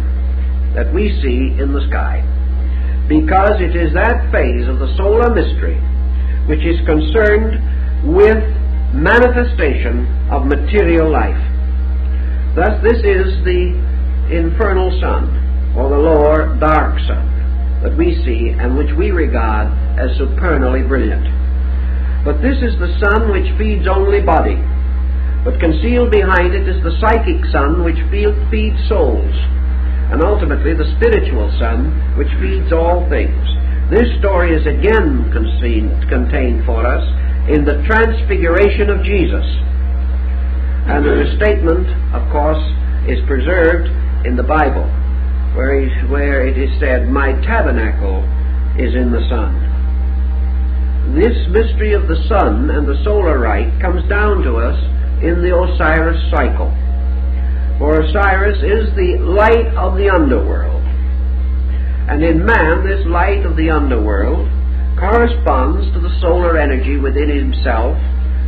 S1: that we see in the sky, because it is that phase of the solar mystery which is concerned with manifestation of material life. Thus this is the infernal sun, or the lower dark sun, that we see and which we regard as supernally brilliant. But this is the sun which feeds only body, but concealed behind it is the psychic sun which feeds souls, and ultimately the spiritual sun which feeds all things. This story is again contained for us in the transfiguration of Jesus, and the statement, of course, is preserved in the Bible, where it is said, "My tabernacle is in the sun." This mystery of the sun and the solar rite comes down to us in the Osiris cycle. For Osiris is the light of the underworld. And in man, this light of the underworld corresponds to the solar energy within himself,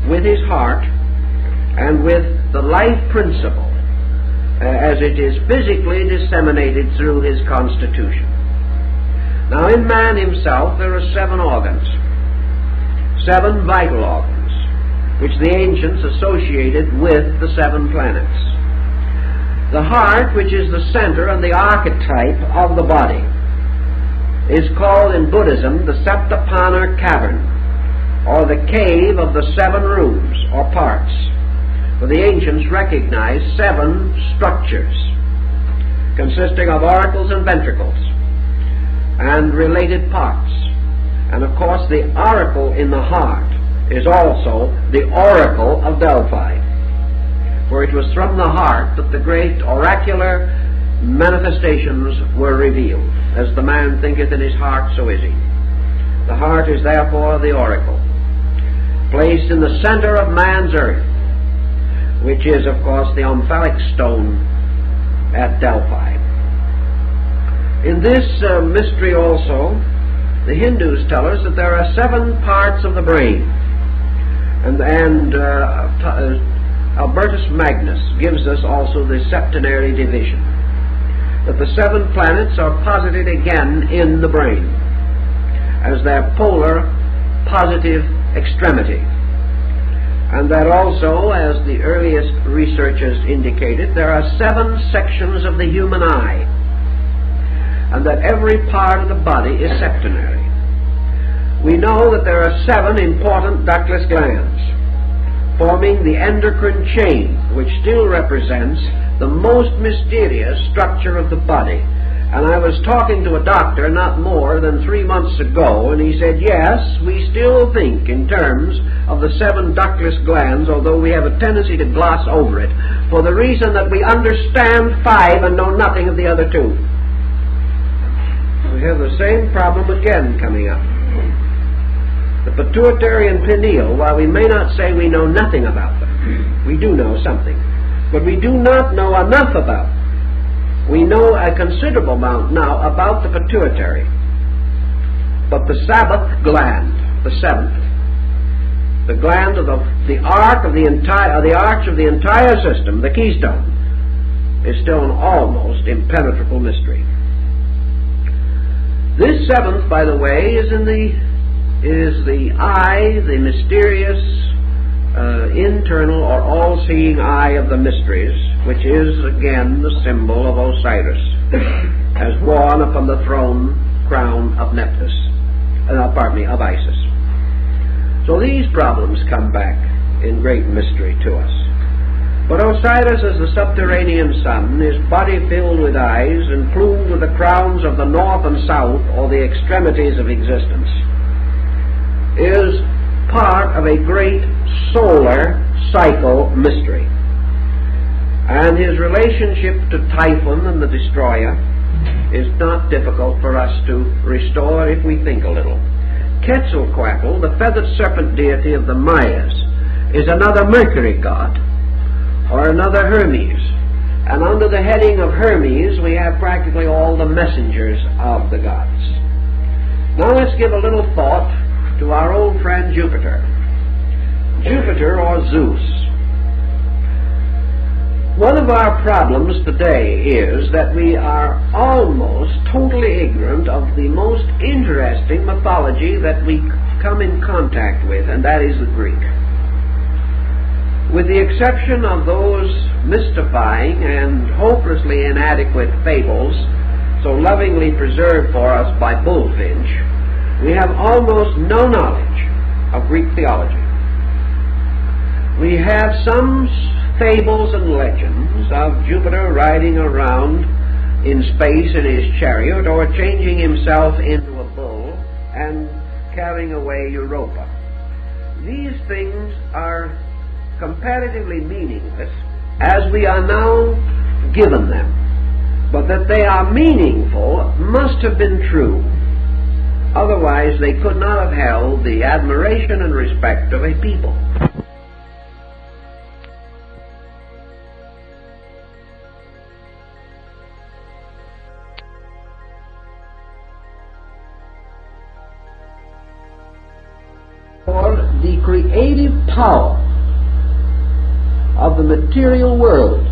S1: with his heart, and with the life principle, as it is physically disseminated through his constitution. Now in man himself there are 7 organs, 7 vital organs, which the ancients associated with the 7 planets. The heart, which is the center and the archetype of the body, is called in Buddhism the Saptapana Cavern, or the cave of the 7 rooms or parts. For the ancients recognized 7 structures consisting of auricles and ventricles and related parts. And of course the auricle in the heart is also the oracle of Delphi, for it was from the heart that the great oracular manifestations were revealed. As the man thinketh in his heart, so is he. The heart is therefore the oracle, placed in the center of man's earth, which is, of course, the omphalic stone at Delphi. In this mystery also, the Hindus tell us that there are 7 parts of the brain, and Albertus Magnus gives us also the septenary division, that the 7 planets are posited again in the brain as their polar positive extremity, and that also, as the earliest researchers indicated, there are 7 sections of the human eye, and that every part of the body is septenary. We know that there are 7 important ductless glands, forming the endocrine chain, which still represents the most mysterious structure of the body, And I was talking to a doctor not more than 3 months ago, and he said, yes, we still think in terms of the 7 ductless glands, although we have a tendency to gloss over it, for the reason that we understand 5 and know nothing of the other 2. We have the same problem again coming up. The pituitary and pineal, while we may not say we know nothing about them, we do know something, but we do not know enough about them. We know a considerable amount now about the pituitary, but the Sabbath gland, the 7th, the gland of the arch of the entire system, the keystone, is still an almost impenetrable mystery. This 7th, by the way, is the eye, the mysterious, internal or all-seeing eye of the mysteries, which is again the symbol of Osiris, as worn upon the throne crown of of Isis. So these problems come back in great mystery to us. But Osiris, as the subterranean sun, his body filled with eyes and plumed with the crowns of the north and south, or the extremities of existence, is part of a great solar cycle mystery. And his relationship to Typhon and the destroyer is not difficult for us to restore if we think a little. Quetzalcoatl, the feathered serpent deity of the Mayas, is another Mercury god, or another Hermes. And under the heading of Hermes, we have practically all the messengers of the gods. Now let's give a little thought to our old friend Jupiter. Jupiter, or Zeus. One of our problems today is that we are almost totally ignorant of the most interesting mythology that we come in contact with, and that is the Greek. With the exception of those mystifying and hopelessly inadequate fables so lovingly preserved for us by Bullfinch, we have almost no knowledge of Greek theology. We have some fables and legends of Jupiter riding around in space in his chariot, or changing himself into a bull and carrying away Europa. These things are comparatively meaningless as we are now given them, but that they are meaningful must have been true. Otherwise they could not have held the admiration and respect of a people. For the creative power of the material world,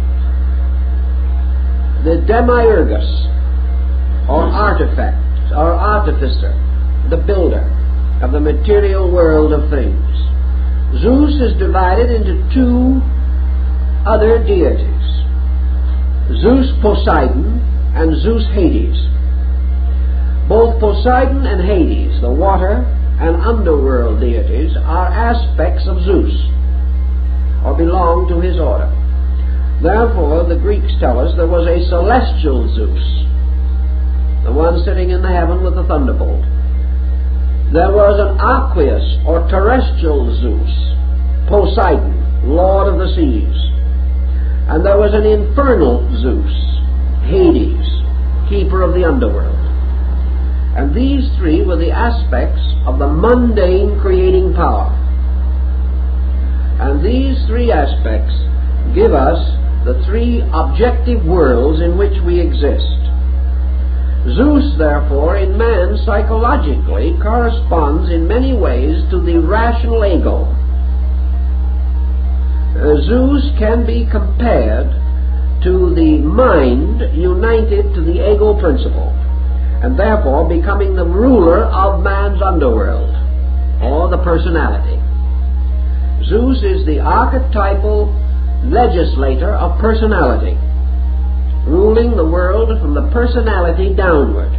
S1: the demiurgus, or artifact, or artificer, the builder of the material world of things. Zeus is divided into 2 other deities, Zeus Poseidon and Zeus Hades. Both Poseidon and Hades, the water and underworld deities, are aspects of Zeus, or belong to his order. Therefore, the Greeks tell us there was a celestial Zeus, the one sitting in the heaven with the thunderbolt. There was an aqueous, or terrestrial Zeus, Poseidon, lord of the seas. And there was an infernal Zeus, Hades, keeper of the underworld. And these 3 were the aspects of the mundane creating power. And these 3 aspects give us the 3 objective worlds in which we exist. Zeus, therefore, in man psychologically corresponds in many ways to the rational ego. Zeus can be compared to the mind united to the ego principle, and therefore becoming the ruler of man's underworld, or the personality. Zeus is the archetypal legislator of personality, ruling the world from the personality downward,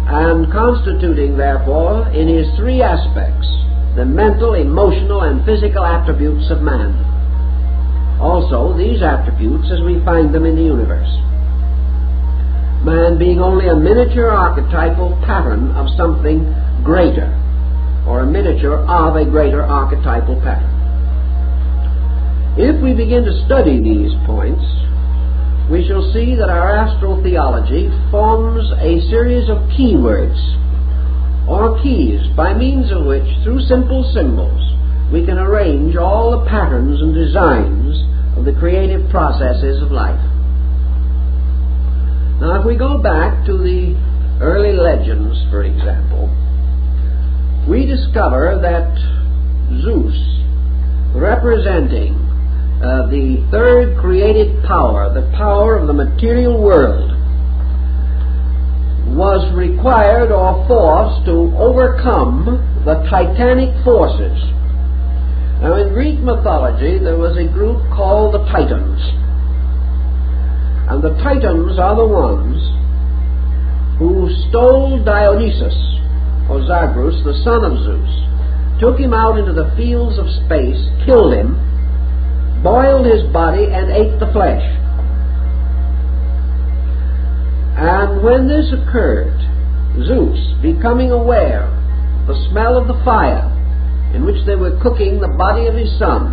S1: and constituting, therefore, in his 3 aspects, the mental, emotional, and physical attributes of man. Also, these attributes as we find them in the universe. man being only a miniature archetypal pattern of something greater, or a miniature of a greater archetypal pattern. If we begin to study these points, we shall see that our astro-theology forms a series of keywords, or keys, by means of which, through simple symbols, we can arrange all the patterns and designs of the creative processes of life. Now, if we go back to the early legends, for example, we discover that Zeus, representing the third created power, the power of the material world, was required or forced to overcome the titanic forces. Now, in Greek mythology, there was a group called the Titans. And the Titans are the ones who stole Dionysus, or Zagreus, the son of Zeus, took him out into the fields of space, killed him, boiled his body, and ate the flesh. And when this occurred, Zeus, becoming aware of the smell of the fire in which they were cooking the body of his son,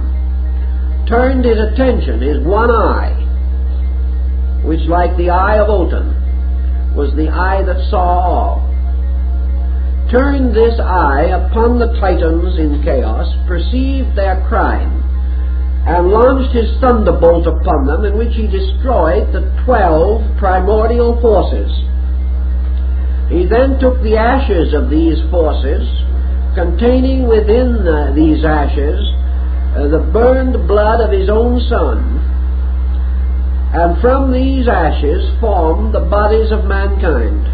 S1: turned his attention, his one eye, which, like the eye of Otan, was the eye that saw all, turned this eye upon the Titans in chaos, perceived their crime, and launched his thunderbolt upon them, in which he destroyed the 12 primordial forces. He then took the ashes of these forces, containing within these ashes the burned blood of his own son, and from these ashes formed the bodies of mankind.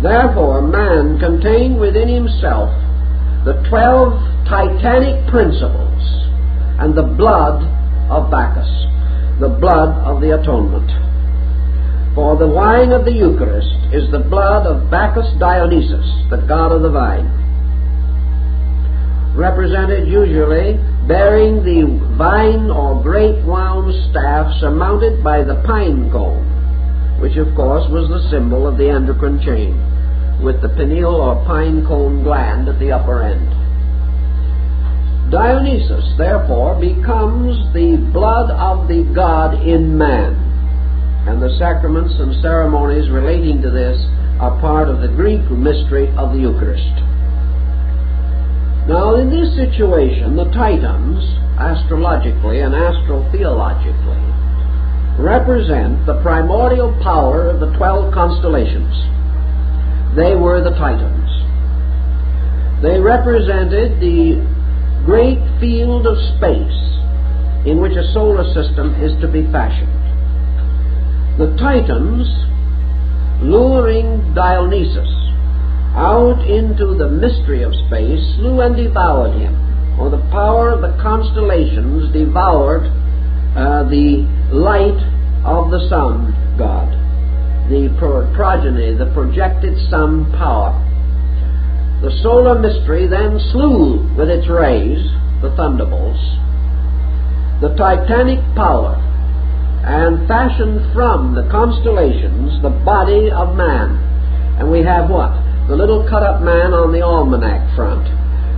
S1: Therefore, man contained within himself the 12 titanic principles and the blood of Bacchus, the blood of the atonement. For the wine of the Eucharist is the blood of Bacchus Dionysus, the god of the vine, represented usually bearing the vine or grape-wound staff surmounted by the pine cone, which of course was the symbol of the endocrine chain, with the pineal or pine cone gland at the upper end. Dionysus, therefore, becomes the blood of the god in man, and the sacraments and ceremonies relating to this are part of the Greek mystery of the Eucharist. Now, in this situation, the Titans, astrologically and astro-theologically, represent the primordial power of the 12 constellations. They were the Titans. They represented the great field of space in which a solar system is to be fashioned. The Titans, luring Dionysus out into the mystery of space, slew and devoured him, or the power of the constellations devoured the light of the sun god, the progeny, the projected sun power. The solar mystery then slew with its rays, the thunderbolts, the titanic power, and fashioned from the constellations the body of man. And we have what? The little cut-up man on the almanac front,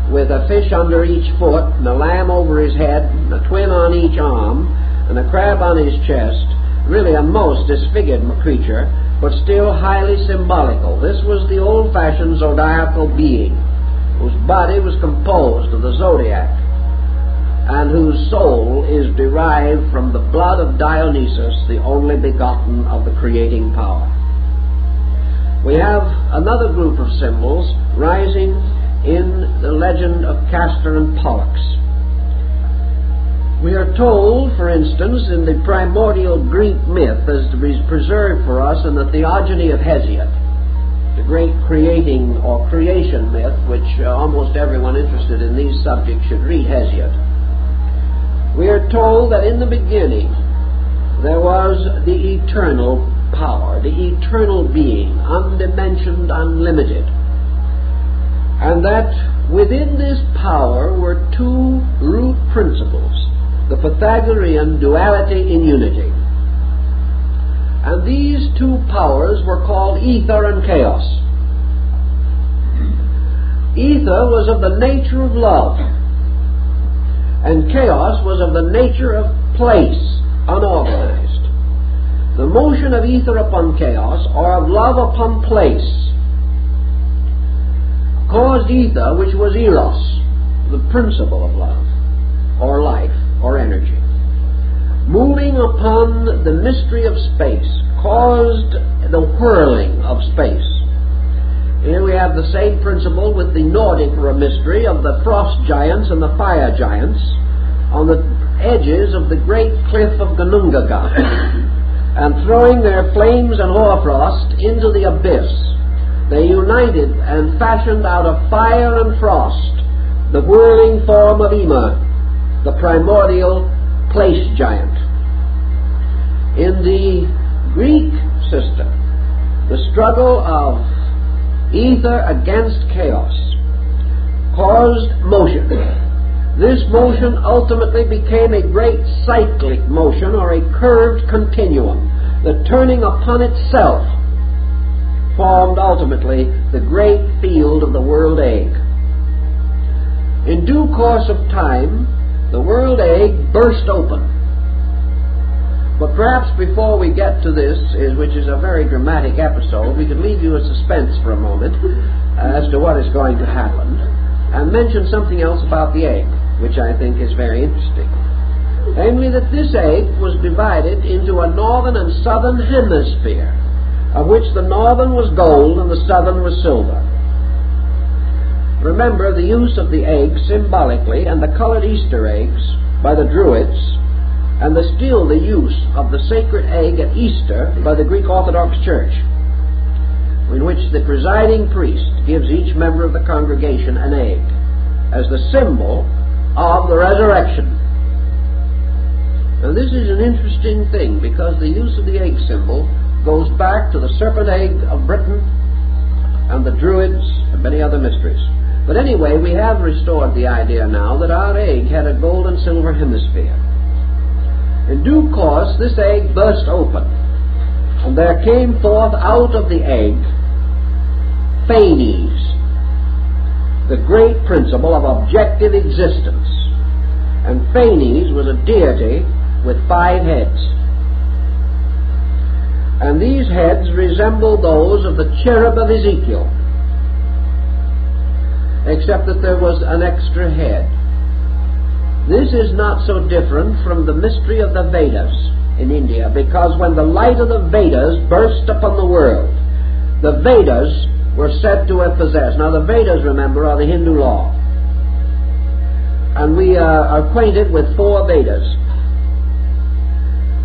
S1: with a fish under each foot, and a lamb over his head, and a twin on each arm, and a crab on his chest. Really a most disfigured creature, but still highly symbolical. This was the old-fashioned zodiacal being, whose body was composed of the zodiac, and whose soul is derived from the blood of Dionysus, the only begotten of the creating power. We have another group of symbols rising in the legend of Castor and Pollux. We are told, for instance, in the primordial Greek myth, as is preserved for us in the Theogony of Hesiod, the great creating or creation myth, which almost everyone interested in these subjects should read Hesiod. We are told that in the beginning there was the eternal power, the eternal being, undimensioned, unlimited, and that within this power were two root principles, the Pythagorean duality in unity. And these two powers were called ether and chaos. Ether was of the nature of love, and chaos was of the nature of place, unorganized. The motion of ether upon chaos, or of love upon place, caused ether, which was eros, the principle of love, or life, or energy, moving upon the mystery of space, caused the whirling of space. Here we have the same principle with the Nordic mystery of the frost giants and the fire giants on the edges of the great cliff of Gunungaga, and throwing their flames and hoarfrost into the abyss, they united and fashioned out of fire and frost the whirling form of Ymir, the primordial place giant. In the Greek system, the struggle of ether against chaos caused motion. This motion ultimately became a great cyclic motion, or a curved continuum. The turning upon itself formed ultimately the great field of the world egg. In due course of time, the world egg burst open. But perhaps before we get to this, which is a very dramatic episode, we could leave you in suspense for a moment as to what is going to happen, and mention something else about the egg, which I think is very interesting. Namely, that this egg was divided into a northern and southern hemisphere, of which the northern was gold and the southern was silver. Remember the use of the egg symbolically, and the colored Easter eggs by the Druids, and still the use of the sacred egg at Easter by the Greek Orthodox Church, in which the presiding priest gives each member of the congregation an egg as the symbol of the resurrection. Now this is an interesting thing, because the use of the egg symbol goes back to the serpent egg of Britain and the Druids and many other mysteries. But anyway, we have restored the idea now that our egg had a gold and silver hemisphere. In due course, this egg burst open, and there came forth out of the egg Phanes, the great principle of objective existence. And Phanes was a deity with 5 heads. And these heads resembled those of the cherub of Ezekiel, except that there was an extra head. This is not so different from the mystery of the Vedas in India, because when the light of the Vedas burst upon the world, the Vedas were said to have possessed. Now the Vedas, remember, are the Hindu law. And we are acquainted with 4 Vedas.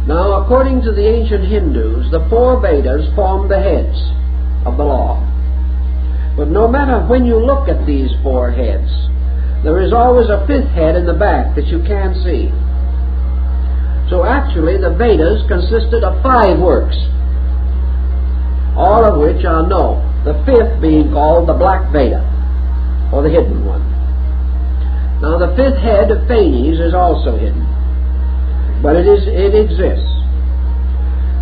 S1: Now, according to the ancient Hindus, the 4 Vedas form the heads of the law. But no matter when you look at these 4 heads, there is always a 5th head in the back that you can't see. So actually the Vedas consisted of 5 works, all of which are known, the 5th being called the Black Veda, or the hidden one. Now the 5th head of Phanes is also hidden, but it exists.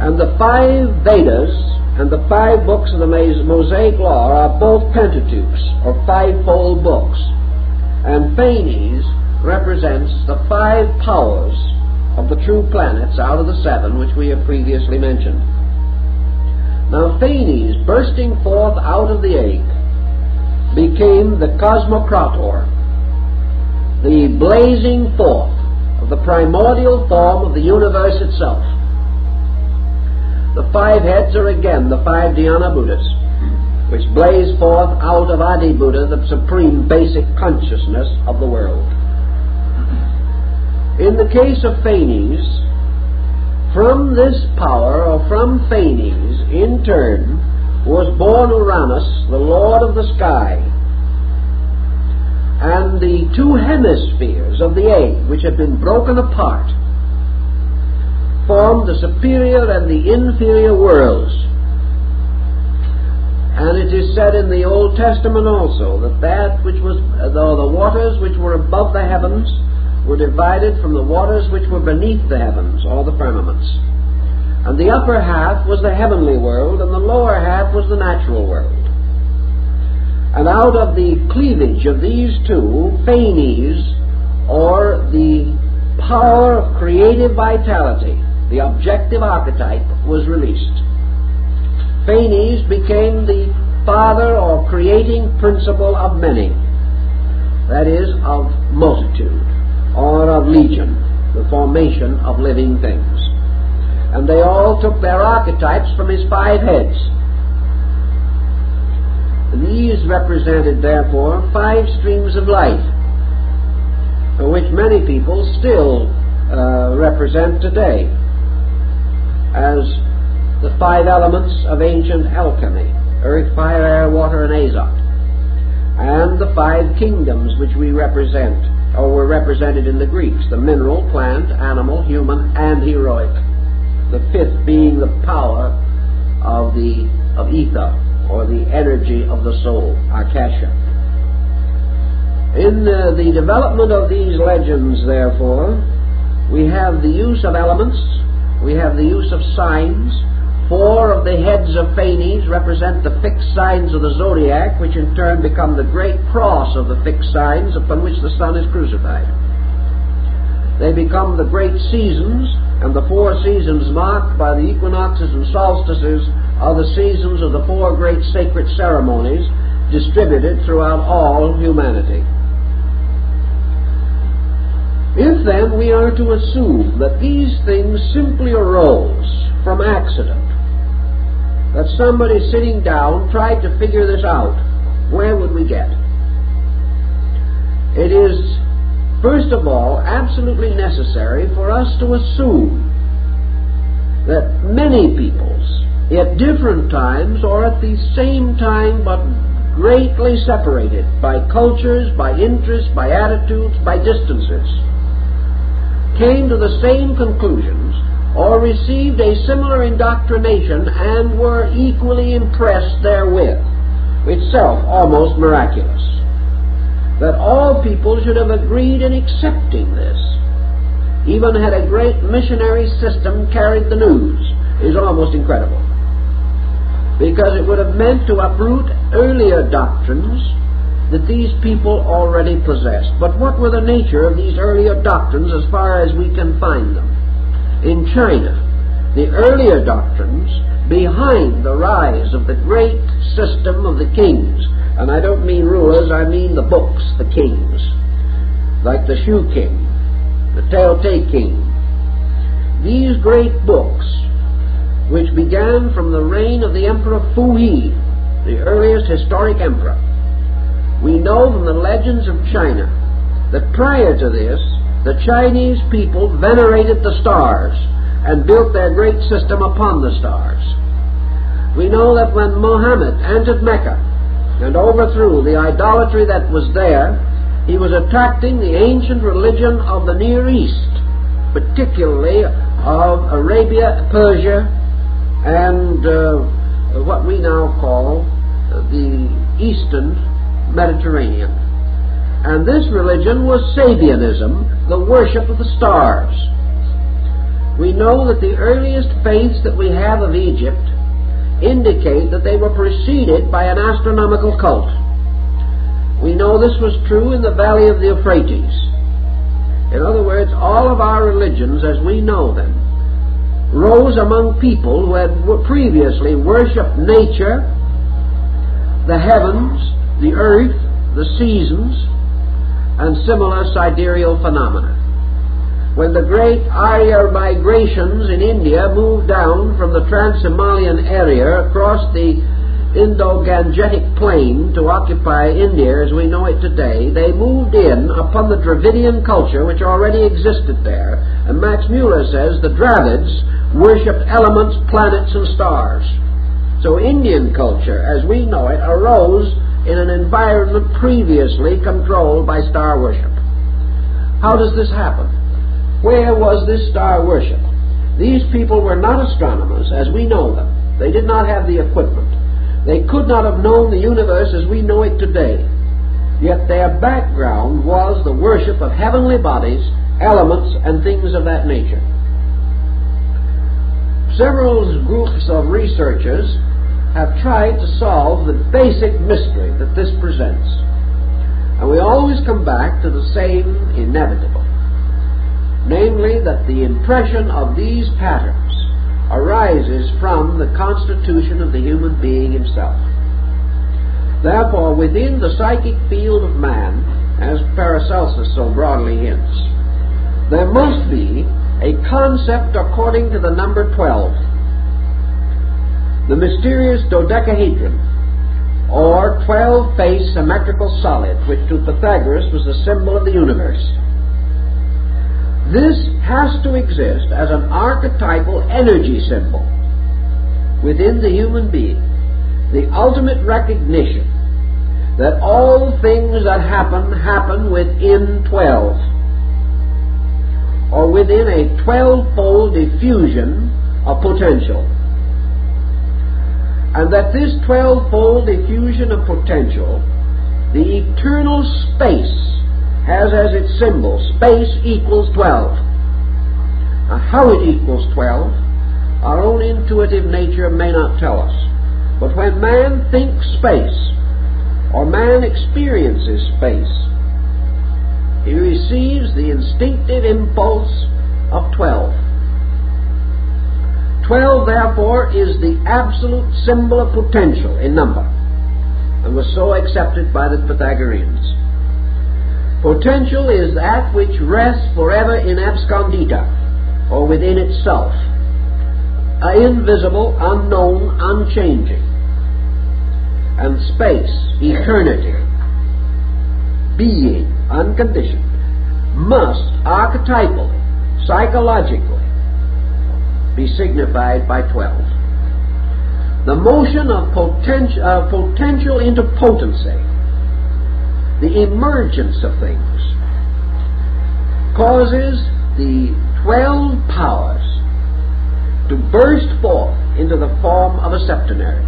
S1: And the 5 Vedas and the 5 books of the Mosaic Law are both Pentateuchs, or 5-fold books. And Phanes represents the 5 powers of the true planets out of the 7 which we have previously mentioned. Now Phanes, bursting forth out of the egg, became the Cosmocrator, the blazing forth of the primordial form of the universe itself. The 5 heads are again the 5 Dhyana Buddhas, which blaze forth out of Adi Buddha, the supreme basic consciousness of the world. In the case of Phanes, from this power, or from Phanes, in turn, was born Uranus, the lord of the sky, and the 2 hemispheres of the egg, which had been broken apart, formed the superior and the inferior worlds. And it is said in the Old Testament also that which was, though the waters which were above the heavens were divided from the waters which were beneath the heavens, or the firmaments. And the upper half was the heavenly world, and the lower half was the natural world. And out of the cleavage of these two, Phanes, or the power of creative vitality, the objective archetype, was released. Phanes became the father or creating principle of many, that is, of multitude, or of legion, the formation of living things. And they all took their archetypes from his 5 heads. And these represented, therefore, 5 streams of life, which many people still represent today as the 5 elements of ancient alchemy: earth, fire, air, water, and azote. And the 5 kingdoms which we represent, or were represented in the Greeks: the mineral, plant, animal, human, and heroic. The 5th being the power of ether, or the energy of the soul, Akasha. In the development of these legends, therefore, we have the use of elements, we have the use of signs. 4 of the heads of Phanes represent the fixed signs of the zodiac, which in turn become the great cross of the fixed signs upon which the sun is crucified. They become the great seasons, and the 4 seasons marked by the equinoxes and solstices are the seasons of the 4 great sacred ceremonies distributed throughout all humanity. If then we are to assume that these things simply arose from accident, that somebody sitting down tried to figure this out, where would we get? It is, first of all, absolutely necessary for us to assume that many peoples, at different times or at the same time but greatly separated by cultures, by interests, by attitudes, by distances, came to the same conclusions or received a similar indoctrination and were equally impressed therewith, itself almost miraculous. That all people should have agreed in accepting this, even had a great missionary system carried the news, is almost incredible. Because it would have meant to uproot earlier doctrines that these people already possessed. But what were the nature of these earlier doctrines as far as we can find them? In China, the earlier doctrines behind the rise of the great system of the kings, and I don't mean rulers, I mean the books, the kings, like the Shu King, the Taote King. These great books, which began from the reign of the Emperor Fu He, the earliest historic emperor, we know from the legends of China that prior to this, the Chinese people venerated the stars and built their great system upon the stars. We know that when Muhammad entered Mecca and overthrew the idolatry that was there, he was attracting the ancient religion of the Near East, particularly of Arabia, Persia, and what we now call the Eastern Mediterranean. And this religion was Sabianism, the worship of the stars. We know that the earliest faiths that we have of Egypt indicate that they were preceded by an astronomical cult. We know this was true in the valley of the Euphrates. In other words, all of our religions as we know them rose among people who had previously worshipped nature, the heavens, the earth, the seasons, and similar sidereal phenomena. When the great Arya migrations in India moved down from the Trans-Himalayan area across the Indo-Gangetic plain to occupy India as we know it today, they moved in upon the Dravidian culture which already existed there. And Max Muller says the Dravids worshipped elements, planets, and stars. So Indian culture, as we know it, arose in an environment previously controlled by star worship. How does this happen? Where was this star worship? These people were not astronomers as we know them. They did not have the equipment. They could not have known the universe as we know it today. Yet their background was the worship of heavenly bodies, elements, and things of that nature. several groups of researchers have tried to solve the basic mystery that this presents. And we always come back to the same inevitable, namely that the impression of these patterns arises from the constitution of the human being himself. Therefore, within the psychic field of man, as Paracelsus so broadly hints, there must be a concept according to the number 12, the mysterious dodecahedron, or 12-faced symmetrical solid, which to Pythagoras was the symbol of the universe. This has to exist as an archetypal energy symbol within the human being, the ultimate recognition that all things that happen within 12, or within a 12-fold diffusion of potential. And that this 12-fold diffusion of potential, the eternal space, has as its symbol, space equals 12. Now, how it equals 12, our own intuitive nature may not tell us. But when man thinks space, or man experiences space, he receives the instinctive impulse of 12. 12, therefore, is the absolute symbol of potential in number, and was so accepted by the Pythagoreans. Potential is that which rests forever in abscondita, or within itself, invisible, unknown, unchanging. And space, eternity, being, unconditioned, must archetypally, psychologically, be signified by 12. The motion of potential into potency, the emergence of things, causes the 12 powers to burst forth into the form of a septenary.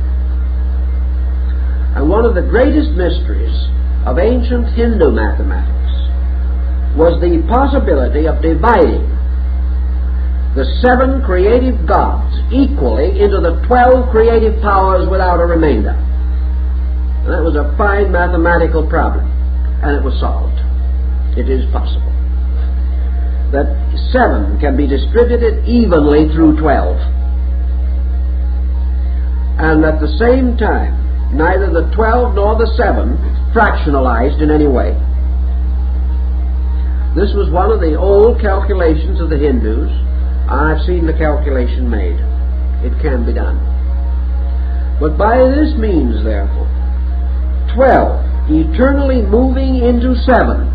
S1: And one of the greatest mysteries of ancient Hindu mathematics was the possibility of dividing the 7 creative gods equally into the 12 creative powers without a remainder. And that was a fine mathematical problem, and it was solved. It is possible that 7 can be distributed evenly through 12, and at the same time neither the 12 nor the 7 fractionalized in any way. This was one of the old calculations of the Hindus. I've seen the calculation made. It can be done. But by this means, therefore, 12 eternally moving into 7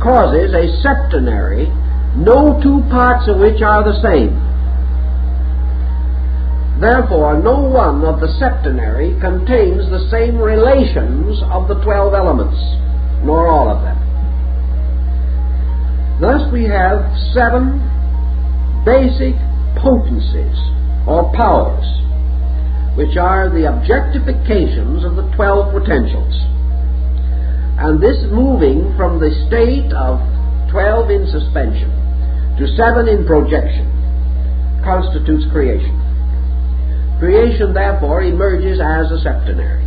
S1: causes a septenary, no two parts of which are the same. Therefore, no one of the septenary contains the same relations of the 12 elements, nor all of them. Thus we have 7 basic potencies, or powers, which are the objectifications of the 12 potentials. And this moving from the state of 12 in suspension to 7 in projection constitutes creation. Creation, therefore, emerges as a septenary.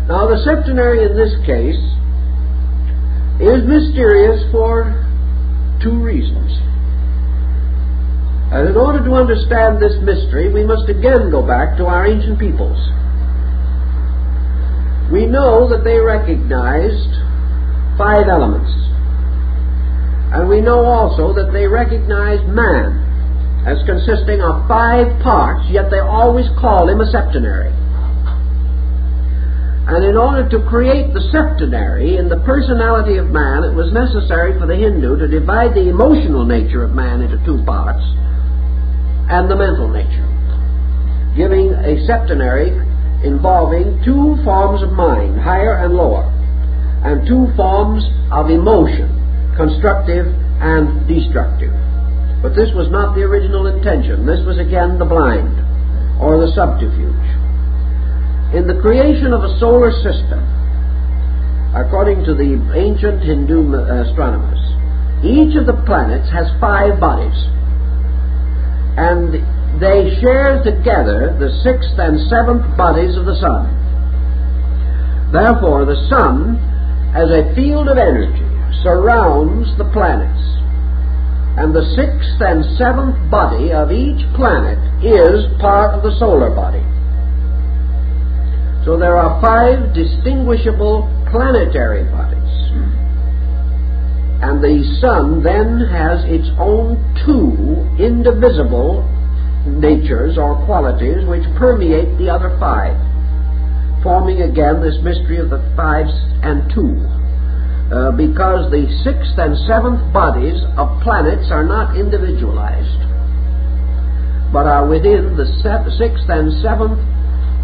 S1: Now, the septenary in this case is mysterious for 2 reasons. And in order to understand this mystery, we must again go back to our ancient peoples. We know that they recognized 5 elements. And we know also that they recognized man as consisting of 5 parts, yet they always call him a septenary. And in order to create the septenary in the personality of man, it was necessary for the Hindu to divide the emotional nature of man into 2 parts and the mental nature, giving a septenary involving 2 forms of mind, higher and lower, and 2 forms of emotion, constructive and destructive. But this was not the original intention. This was again the blind, or the subterfuge. In the creation of a solar system, according to the ancient Hindu astronomers, each of the planets has 5 bodies. and they share together the sixth and seventh bodies of the sun. Therefore, the sun, as a field of energy, surrounds the planets, and the sixth and seventh body of each planet is part of the solar body. So there are 5 distinguishable planetary bodies. And the sun then has its own 2 indivisible natures or qualities which permeate the other 5, forming again this mystery of the 5 and 2. Because the 6th and 7th bodies of planets are not individualized, but are within the 6th and 7th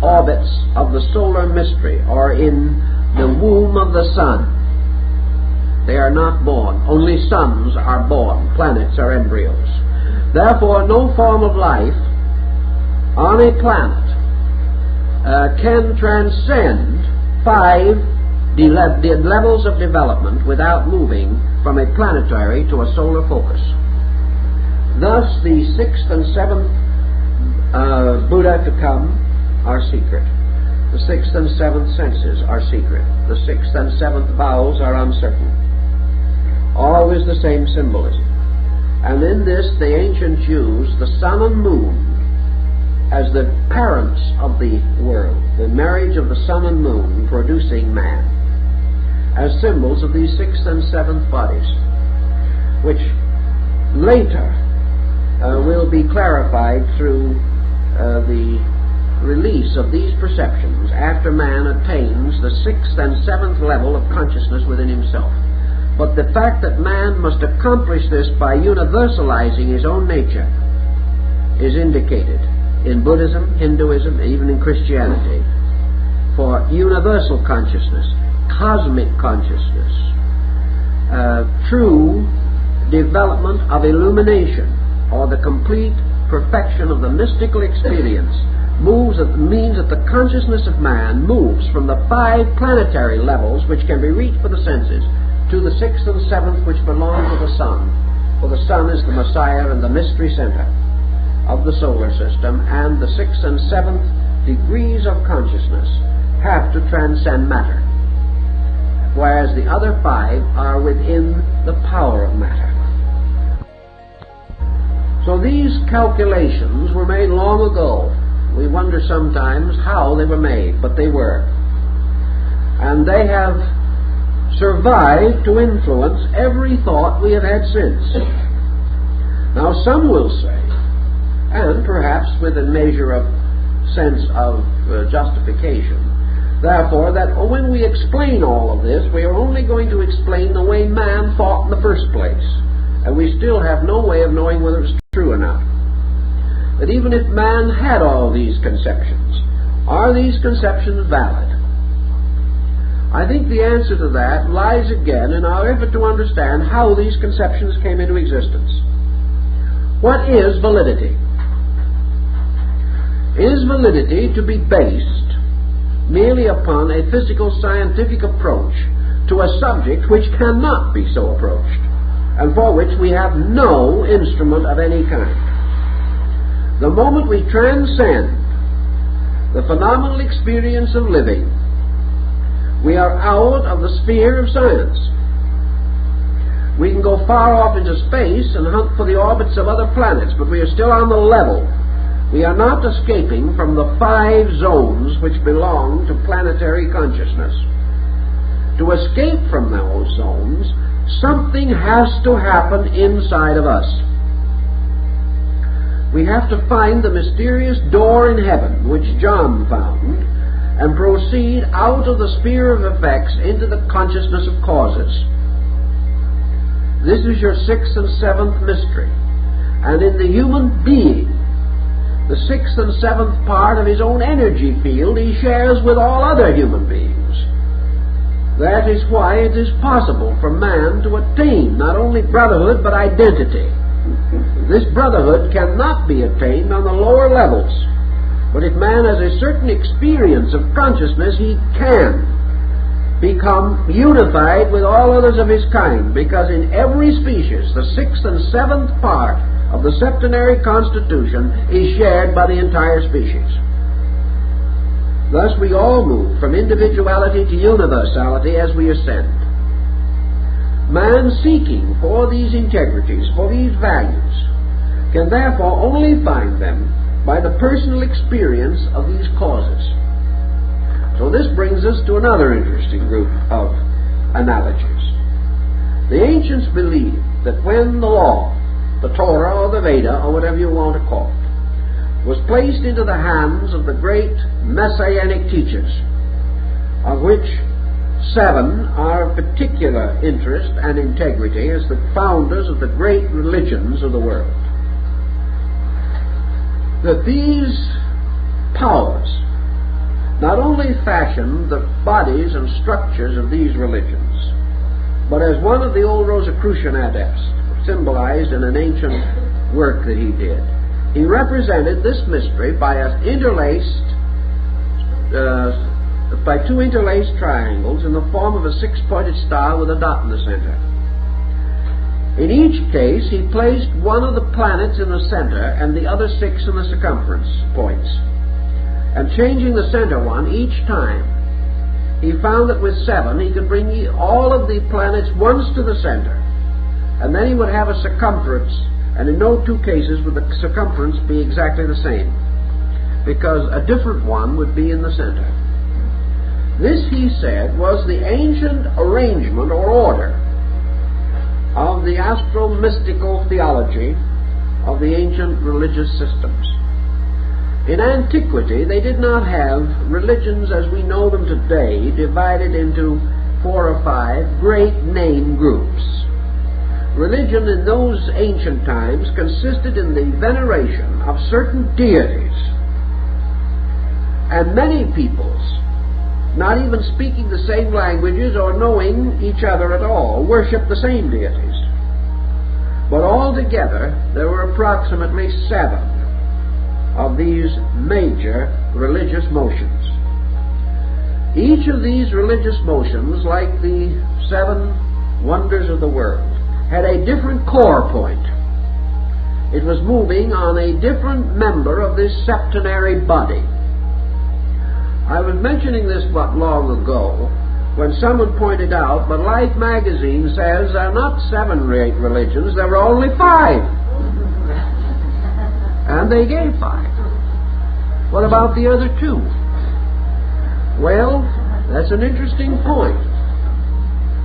S1: orbits of the solar mystery, or in the womb of the sun. They are not born. Only suns are born. Planets are embryos. Therefore, no form of life on a planet can transcend 5 levels of development without moving from a planetary to a solar focus. Thus, the 6th and 7th Buddha to come are secret. The 6th and 7th senses are secret. The 6th and 7th vowels are uncertain. Always the same symbolism. And in this, the ancients used the sun and moon as the parents of the world, the marriage of the sun and moon producing man, as symbols of these 6th and 7th bodies, which later will be clarified through the release of these perceptions after man attains the 6th and 7th level of consciousness within himself. But the fact that man must accomplish this by universalizing his own nature is indicated in Buddhism, Hinduism, even in Christianity, for universal consciousness, cosmic consciousness, true development of illumination, or the complete perfection of the mystical experience, means that the consciousness of man moves from the 5 planetary levels which can be reached for the senses to the 6th and 7th which belong to the sun. For the sun is the Messiah and the mystery center of the solar system, and the 6th and 7th degrees of consciousness have to transcend matter, whereas the other 5 are within the power of matter. So these calculations were made long ago. We wonder sometimes how they were made, but they were. And they have survived to influence every thought we have had since. Now some will say, and perhaps with a measure of sense of justification, therefore, that when we explain all of this, we are only going to explain the way man thought in the first place, and we still have no way of knowing whether it's true or not. That even if man had all these conceptions, are these conceptions valid? I think the answer to that lies again in our effort to understand how these conceptions came into existence. What is validity? Is validity to be based merely upon a physical scientific approach to a subject which cannot be so approached, and for which we have no instrument of any kind? The moment we transcend the phenomenal experience of living, we are out of the sphere of science. We can go far off into space and hunt for the orbits of other planets, but we are still on the level. We are not escaping from the 5 zones which belong to planetary consciousness. To escape from those zones, something has to happen inside of us. We have to find the mysterious door in heaven, which John found, and proceed out of the sphere of effects into the consciousness of causes. This is your 6th and 7th mystery. And in the human being, the 6th and 7th part of his own energy field he shares with all other human beings. That is why it is possible for man to attain not only brotherhood but identity. This brotherhood cannot be attained on the lower levels, but if man has a certain experience of consciousness, he can become unified with all others of his kind, because in every species the 6th and 7th part of the septenary constitution is shared by the entire species. Thus we all move from individuality to universality as we ascend. Man seeking for these integrities, for these values, can therefore only find them by the personal experience of these causes. So this brings us to another interesting group of analogies. The ancients believed that when the law, the Torah or the Veda, or whatever you want to call it, was placed into the hands of the great messianic teachers, of which 7 are of particular interest and integrity as the founders of the great religions of the world, that these powers not only fashioned the bodies and structures of these religions, but as one of the old Rosicrucian adepts symbolized in an ancient work that he did, he represented this mystery by two interlaced triangles in the form of a 6-pointed star with a dot in the center. In each case, he placed one of the planets in the center and the other 6 in the circumference points. And changing the center one each time, he found that with 7 he could bring all of the planets once to the center, and then he would have a circumference, and in no 2 cases would the circumference be exactly the same, because a different one would be in the center. This, he said, was the ancient arrangement or order of the astro-mystical theology of the ancient religious systems. In antiquity, they did not have religions as we know them today divided into 4 or 5 great name groups. Religion in those ancient times consisted in the veneration of certain deities, and many peoples, not even speaking the same languages or knowing each other at all, worshiped the same deities. But altogether, there were approximately 7 of these major religious motions. Each of these religious motions, like the 7 wonders of the world, had a different core point. It was moving on a different member of this septenary body. I was mentioning this not long ago when someone pointed out, but Life magazine says there are not 7 great religions, there were only 5. And they gave 5. What about the other 2? Well, that's an interesting point.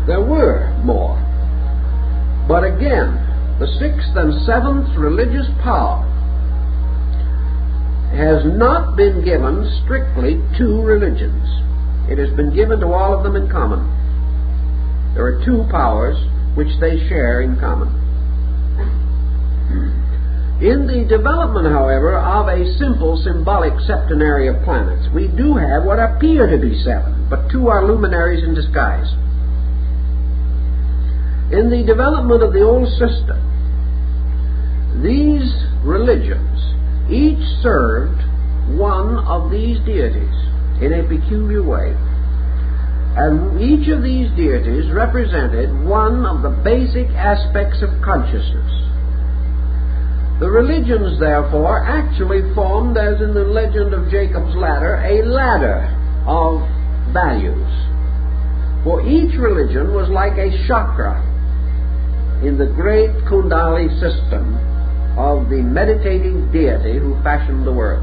S1: There were more. But again, the 6th and 7th religious power has not been given strictly to religions. It has been given to all of them in common. There are 2 powers which they share in common. In the development, however, of a simple symbolic septenary of planets, we do have what appear to be 7, but 2 are luminaries in disguise. In the development of the old system, these religions each served one of these deities in a peculiar way. And each of these deities represented one of the basic aspects of consciousness. The religions, therefore, actually formed, as in the legend of Jacob's ladder, a ladder of values. For each religion was like a chakra in the great Kundali system of the meditating deity who fashioned the world.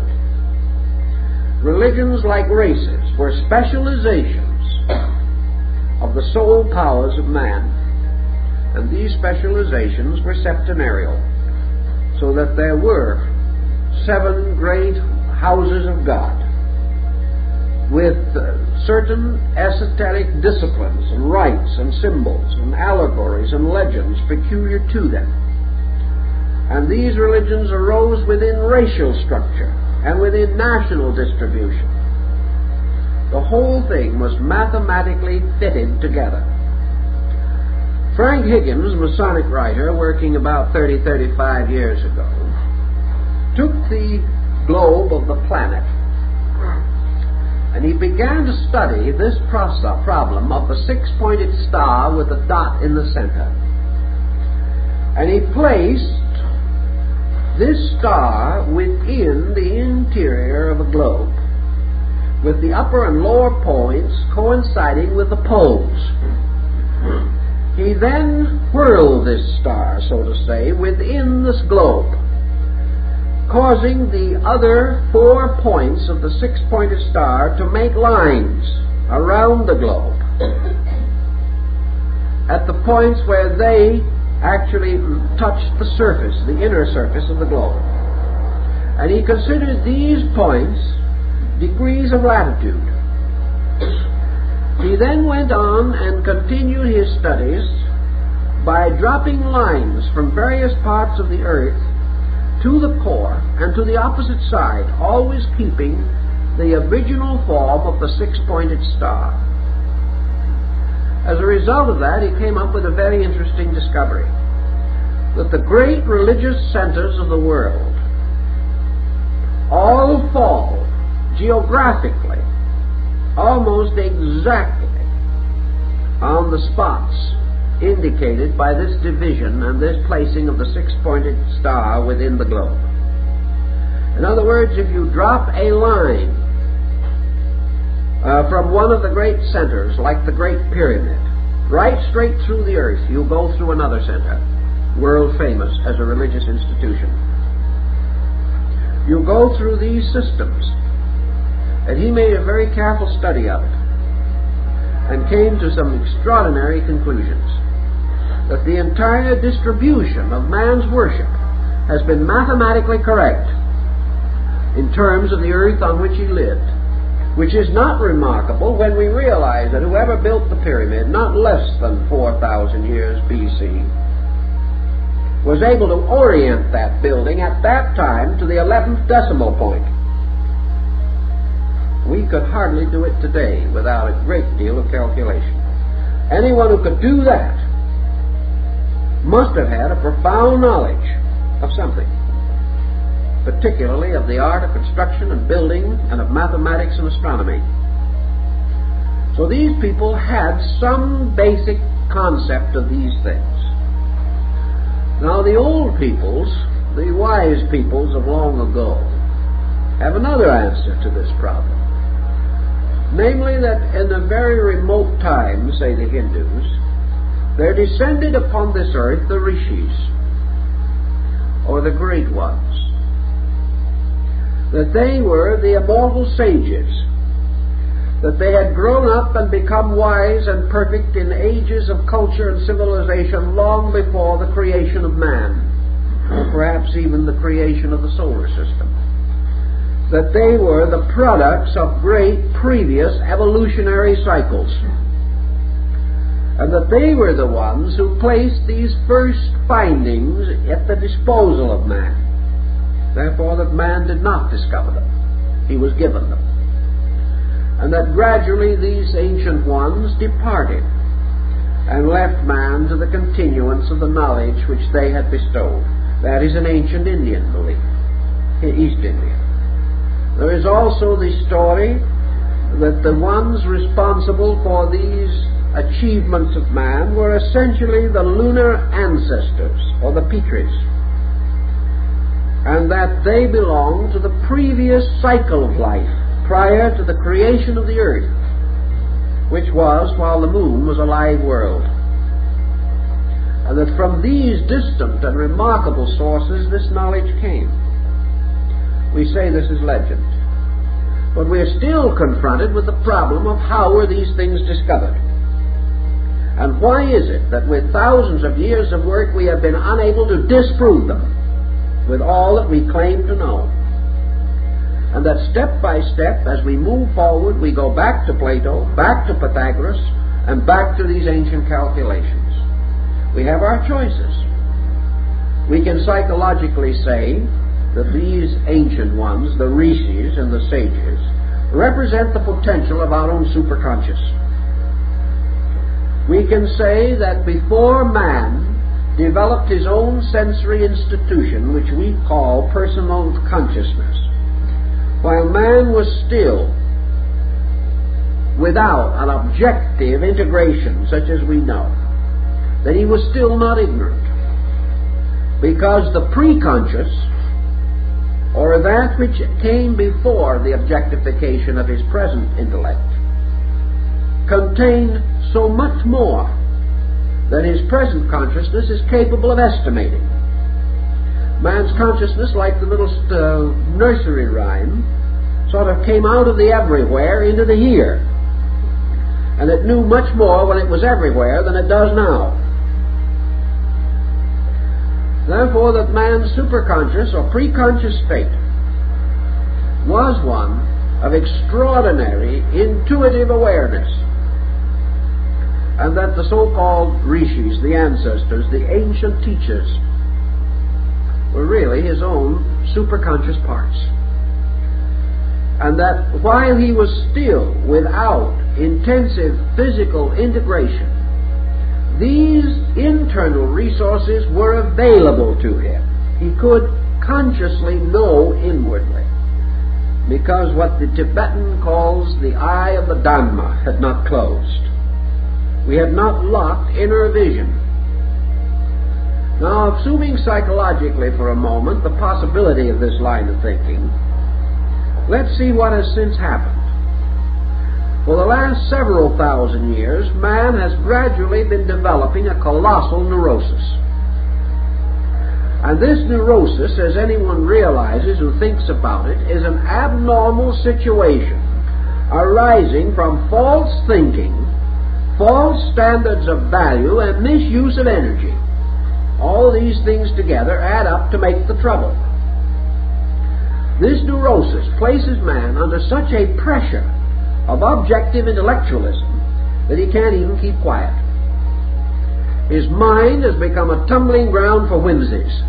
S1: Religions, like races, were specializations of the soul powers of man, and these specializations were septenarial, so that there were 7 great houses of God with certain esoteric disciplines and rites and symbols and allegories and legends peculiar to them. And these religions arose within racial structure and within national distribution. The whole thing was mathematically fitted together. Frank Higgins, Masonic writer, working about 35 years ago, took the globe of the planet and he began to study this problem of the 6-pointed star with a dot in the center. And he placed this star within the interior of a globe, with the upper and lower points coinciding with the poles. He then whirled this star, so to say, within this globe, causing the other 4 points of the six-pointed star to make lines around the globe at the points where they actually touched the surface, the inner surface of the globe. And he considered these points degrees of latitude. He then went on and continued his studies by dropping lines from various parts of the earth to the core and to the opposite side, always keeping the original form of the six-pointed star. As a result of that, he came up with a very interesting discovery, that the great religious centers of the world all fall geographically almost exactly on the spots indicated by this division and this placing of the six-pointed star within the globe. In other words, if you drop a line from one of the great centers, like the Great Pyramid, right straight through the earth, you go through another center, world famous as a religious institution. You go through these systems, and he made a very careful study of it and came to some extraordinary conclusions, that the entire distribution of man's worship has been mathematically correct in terms of the earth on which he lived, which is not remarkable when we realize that whoever built the pyramid, not less than 4,000 years BC, was able to orient that building at that time to the 11th decimal point. We could hardly do it today without a great deal of calculation. Anyone who could do that must have had a profound knowledge of something, particularly of the art of construction and building and of mathematics and astronomy. So these people had some basic concept of these things. Now the old peoples, the wise peoples of long ago, have another answer to this problem. Namely that in a very remote time, say the Hindus, there descended upon this earth the rishis, or the great ones. That they were the immortal sages, that they had grown up and become wise and perfect in ages of culture and civilization long before the creation of man, or perhaps even the creation of the solar system. That they were the products of great previous evolutionary cycles, and that they were the ones who placed these first findings at the disposal of man. Therefore that man did not discover them, he was given them. And that gradually these ancient ones departed and left man to the continuance of the knowledge which they had bestowed. That is an ancient Indian belief, East India. There is also the story that the ones responsible for these achievements of man were essentially the lunar ancestors, or the Pitris, and that they belonged to the previous cycle of life prior to the creation of the earth, which was while the moon was a live world. And that from these distant and remarkable sources this knowledge came. We say this is legend, but we are still confronted with the problem of how were these things discovered, and why is it that with thousands of years of work we have been unable to disprove them with all that we claim to know, and that step by step as we move forward we go back to Plato, back to Pythagoras, and back to these ancient calculations. We have our choices. We can psychologically say that these ancient ones, the rishis and the sages, represent the potential of our own superconscious. We can say that before man developed his own sensory institution, which we call personal consciousness, while man was still without an objective integration such as we know, that he was still not ignorant, because the preconscious or that which came before the objectification of his present intellect, contain so much more than his present consciousness is capable of estimating. Man's consciousness, like the little nursery rhyme, sort of came out of the everywhere into the here, and it knew much more when it was everywhere than it does now. Therefore, that man's superconscious or preconscious state was one of extraordinary intuitive awareness, and that the so-called rishis, the ancestors, the ancient teachers, were really his own superconscious parts. And that while he was still without intensive physical integration, these internal resources were available to him. He could consciously know inwardly, because what the Tibetan calls the eye of the Dhamma had not closed. We had not locked inner vision. Now, assuming psychologically for a moment the possibility of this line of thinking, let's see what has since happened. For the last several thousand years, man has gradually been developing a colossal neurosis. And this neurosis, as anyone realizes who thinks about it, is an abnormal situation arising from false thinking, false standards of value, and misuse of energy. All these things together add up to make the trouble. This neurosis places man under such a pressure of objective intellectualism that he can't even keep quiet. His mind has become a tumbling ground for whimsies.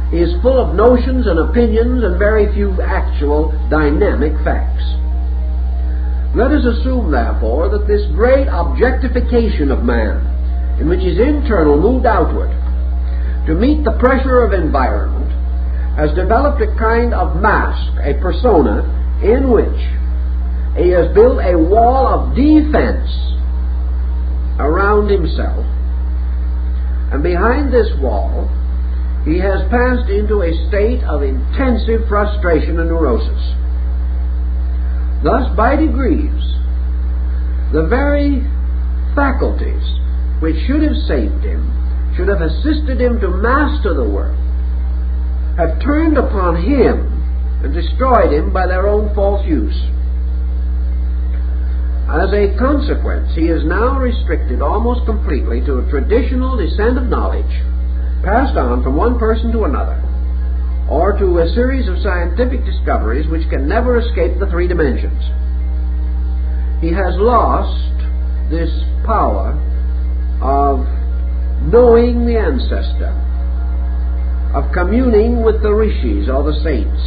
S1: He is full of notions and opinions and very few actual dynamic facts. Let us assume, therefore, that this great objectification of man, in which his internal moved outward to meet the pressure of environment, has developed a kind of mask, a persona, in which he has built a wall of defense around himself, and behind this wall he has passed into a state of intensive frustration and neurosis. Thus, by degrees, the very faculties which should have saved him, should have assisted him to master the world, have turned upon him and destroyed him by their own false use. As a consequence, he is now restricted almost completely to a traditional descent of knowledge passed on from one person to another, or to a series of scientific discoveries which can never escape the three dimensions. He has lost this power of knowing the ancestor, of communing with the rishis or the saints.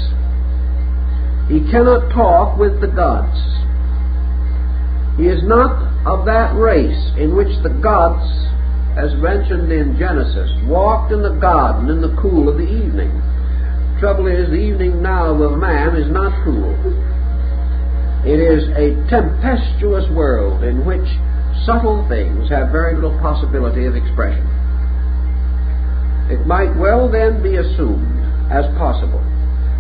S1: He cannot talk with the gods. He is not of that race in which the gods, as mentioned in Genesis, walked in the garden in the cool of the evening. The trouble is, the evening now of man is not cool. It is a tempestuous world in which subtle things have very little possibility of expression. It might well then be assumed as possible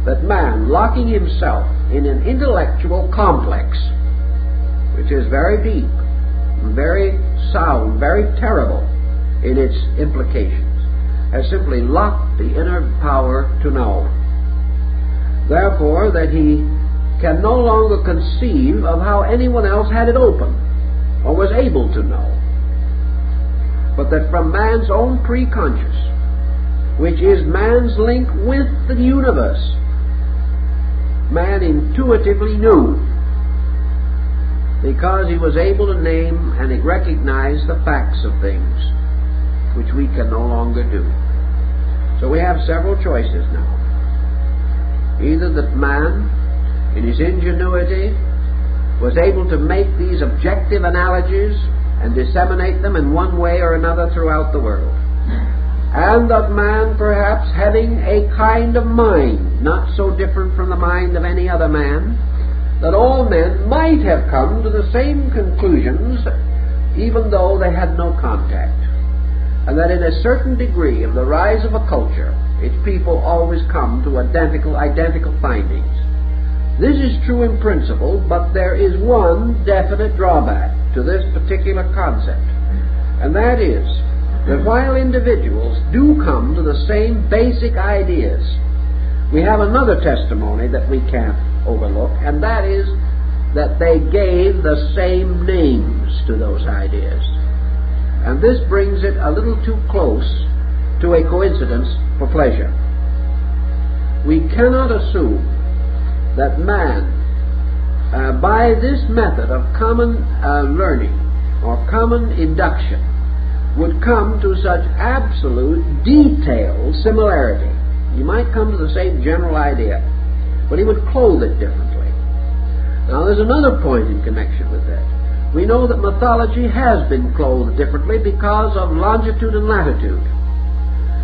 S1: that man, locking himself in an intellectual complex, which is very deep, very sound, very terrible in its implications, has simply locked the inner power to know. Therefore, that he can no longer conceive of how anyone else had it open, or was able to know, but that from man's own preconscious, which is man's link with the universe, man intuitively knew, because he was able to name and recognize the facts of things, which we can no longer do. So we have several choices now. Either that man, in his ingenuity, was able to make these objective analogies and disseminate them in one way or another throughout the world, and that man, perhaps having a kind of mind not so different from the mind of any other man, that all men might have come to the same conclusions even though they had no contact, and that in a certain degree of the rise of a culture, its people always come to identical findings. This is true in principle, but there is one definite drawback to this particular concept, and that is that while individuals do come to the same basic ideas, we have another testimony that we can't overlook, and that is that they gave the same names to those ideas. And this brings it a little too close to a coincidence for pleasure. We cannot assume that man, by this method of common learning or common induction, would come to such absolute detailed similarity. He might come to the same general idea, but he would clothe it differently. Now there's another point in connection with that. We know that mythology has been clothed differently because of longitude and latitude,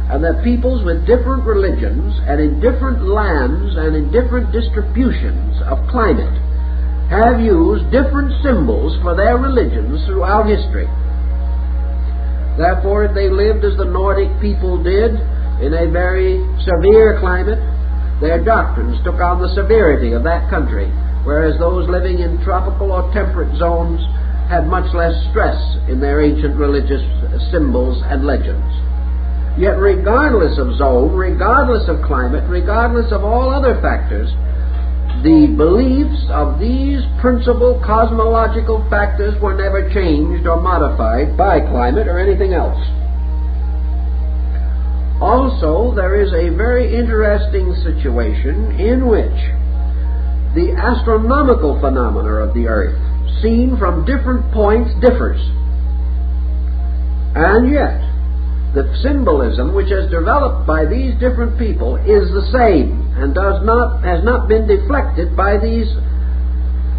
S1: and that peoples with different religions and in different lands and in different distributions of climate have used different symbols for their religions throughout history. Therefore, if they lived as the Nordic people did in a very severe climate, their doctrines took on the severity of that country, whereas those living in tropical or temperate zones had much less stress in their ancient religious symbols and legends. Yet regardless of zone, regardless of climate, regardless of all other factors, the beliefs of these principal cosmological factors were never changed or modified by climate or anything else. Also, there is a very interesting situation in which the astronomical phenomena of the earth, seen from different points, differs. And yet, the symbolism which is developed by these different people is the same and has not been deflected by these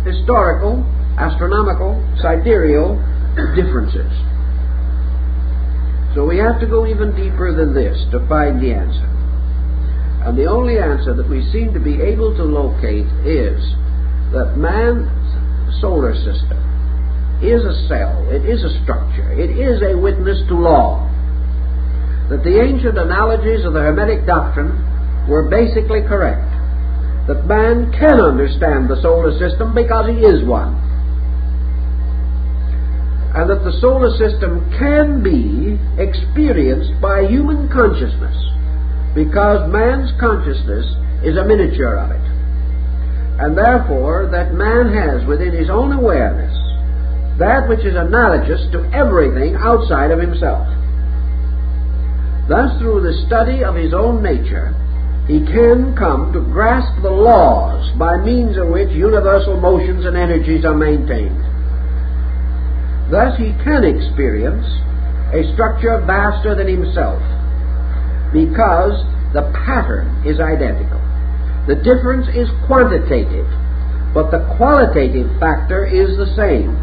S1: historical, astronomical, sidereal differences. So we have to go even deeper than this to find the answer. And the only answer that we seem to be able to locate is that man's solar system is a cell, it is a structure, it is a witness to law. That the ancient analogies of the Hermetic doctrine were basically correct. That man can understand the solar system because he is one. And that the solar system can be experienced by human consciousness because man's consciousness is a miniature of it. And therefore that man has within his own awareness that which is analogous to everything outside of himself. Thus, through the study of his own nature, he can come to grasp the laws by means of which universal motions and energies are maintained. Thus, he can experience a structure vaster than himself because the pattern is identical. The difference is quantitative, but the qualitative factor is the same.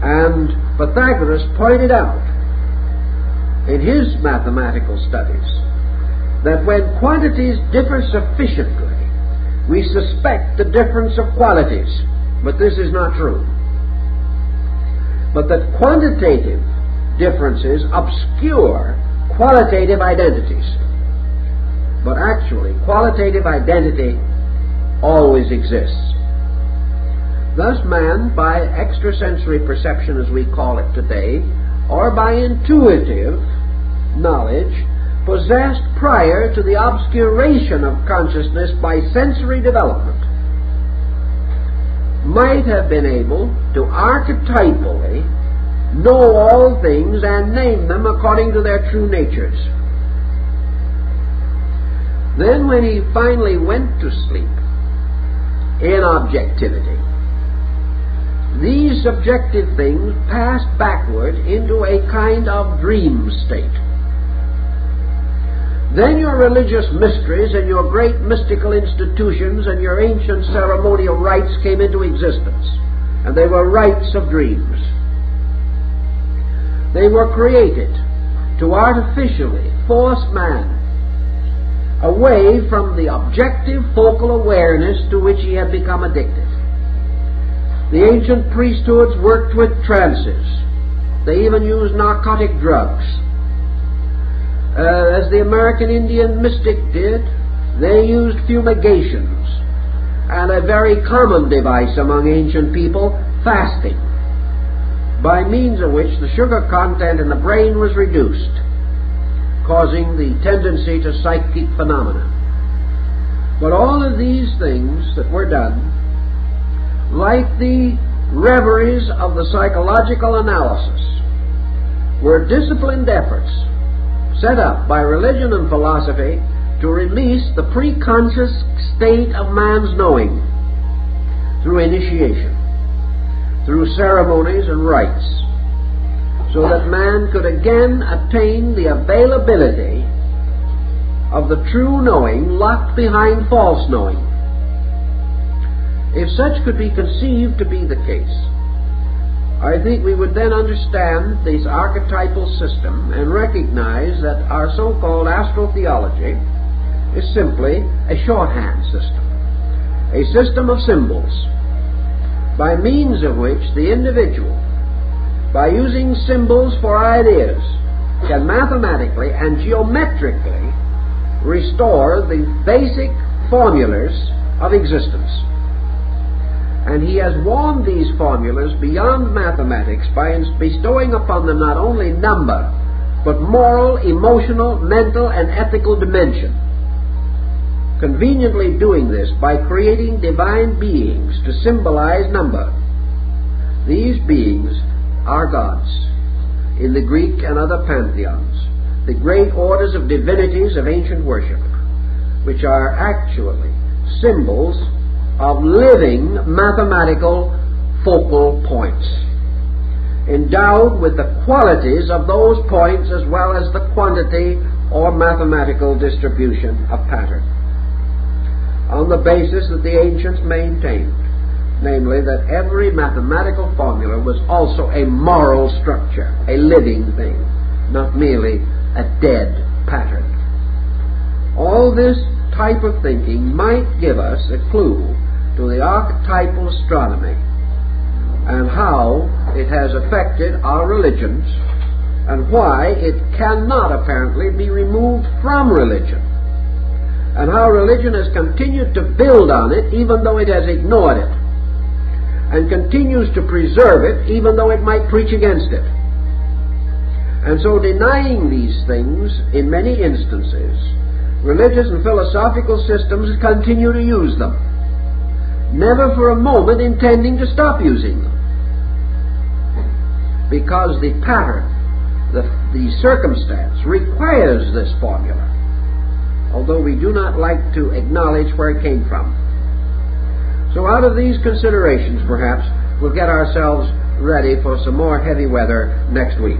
S1: And Pythagoras pointed out in his mathematical studies that when quantities differ sufficiently, we suspect the difference of qualities, but this is not true. But that quantitative differences obscure qualitative identities. But actually, qualitative identity always exists. Thus man, by extrasensory perception as we call it today, or by intuitive knowledge possessed prior to the obscuration of consciousness by sensory development, might have been able to archetypally know all things and name them according to their true natures. Then when he finally went to sleep in objectivity, these subjective things passed backward into a kind of dream state. Then your religious mysteries and your great mystical institutions and your ancient ceremonial rites came into existence, and they were rites of dreams. They were created to artificially force man away from the objective focal awareness to which he had become addicted. The ancient priesthoods worked with trances. They even used narcotic drugs. as the American Indian mystic did. They used fumigations, and a very common device among ancient people, fasting, by means of which the sugar content in the brain was reduced, causing the tendency to psychic phenomena. But all of these things that were done, like the reveries of the psychological analysis, were disciplined efforts set up by religion and philosophy to release the preconscious state of man's knowing through initiation, through ceremonies and rites, so that man could again attain the availability of the true knowing locked behind false knowing. If such could be conceived to be the case, I think we would then understand this archetypal system and recognize that our so-called Astro-Theology is simply a shorthand system, a system of symbols, by means of which the individual, by using symbols for ideas, can mathematically and geometrically restore the basic formulas of existence. And he has worn these formulas beyond mathematics by bestowing upon them not only number, but moral, emotional, mental, and ethical dimension, conveniently doing this by creating divine beings to symbolize number. These beings are gods in the Greek and other pantheons, the great orders of divinities of ancient worship, which are actually symbols of living mathematical focal points, endowed with the qualities of those points as well as the quantity or mathematical distribution of pattern, on the basis that the ancients maintained, namely that every mathematical formula was also a moral structure, a living thing, not merely a dead pattern. All this type of thinking might give us a clue to the archetypal astronomy and how it has affected our religions and why it cannot apparently be removed from religion, and how religion has continued to build on it even though it has ignored it, and continues to preserve it even though it might preach against it. And so, denying these things in many instances, religious and philosophical systems continue to use them, never for a moment intending to stop using them, because the pattern, the circumstance requires this formula, although we do not like to acknowledge where it came from. So out of these considerations, perhaps, we'll get ourselves ready for some more heavy weather next week.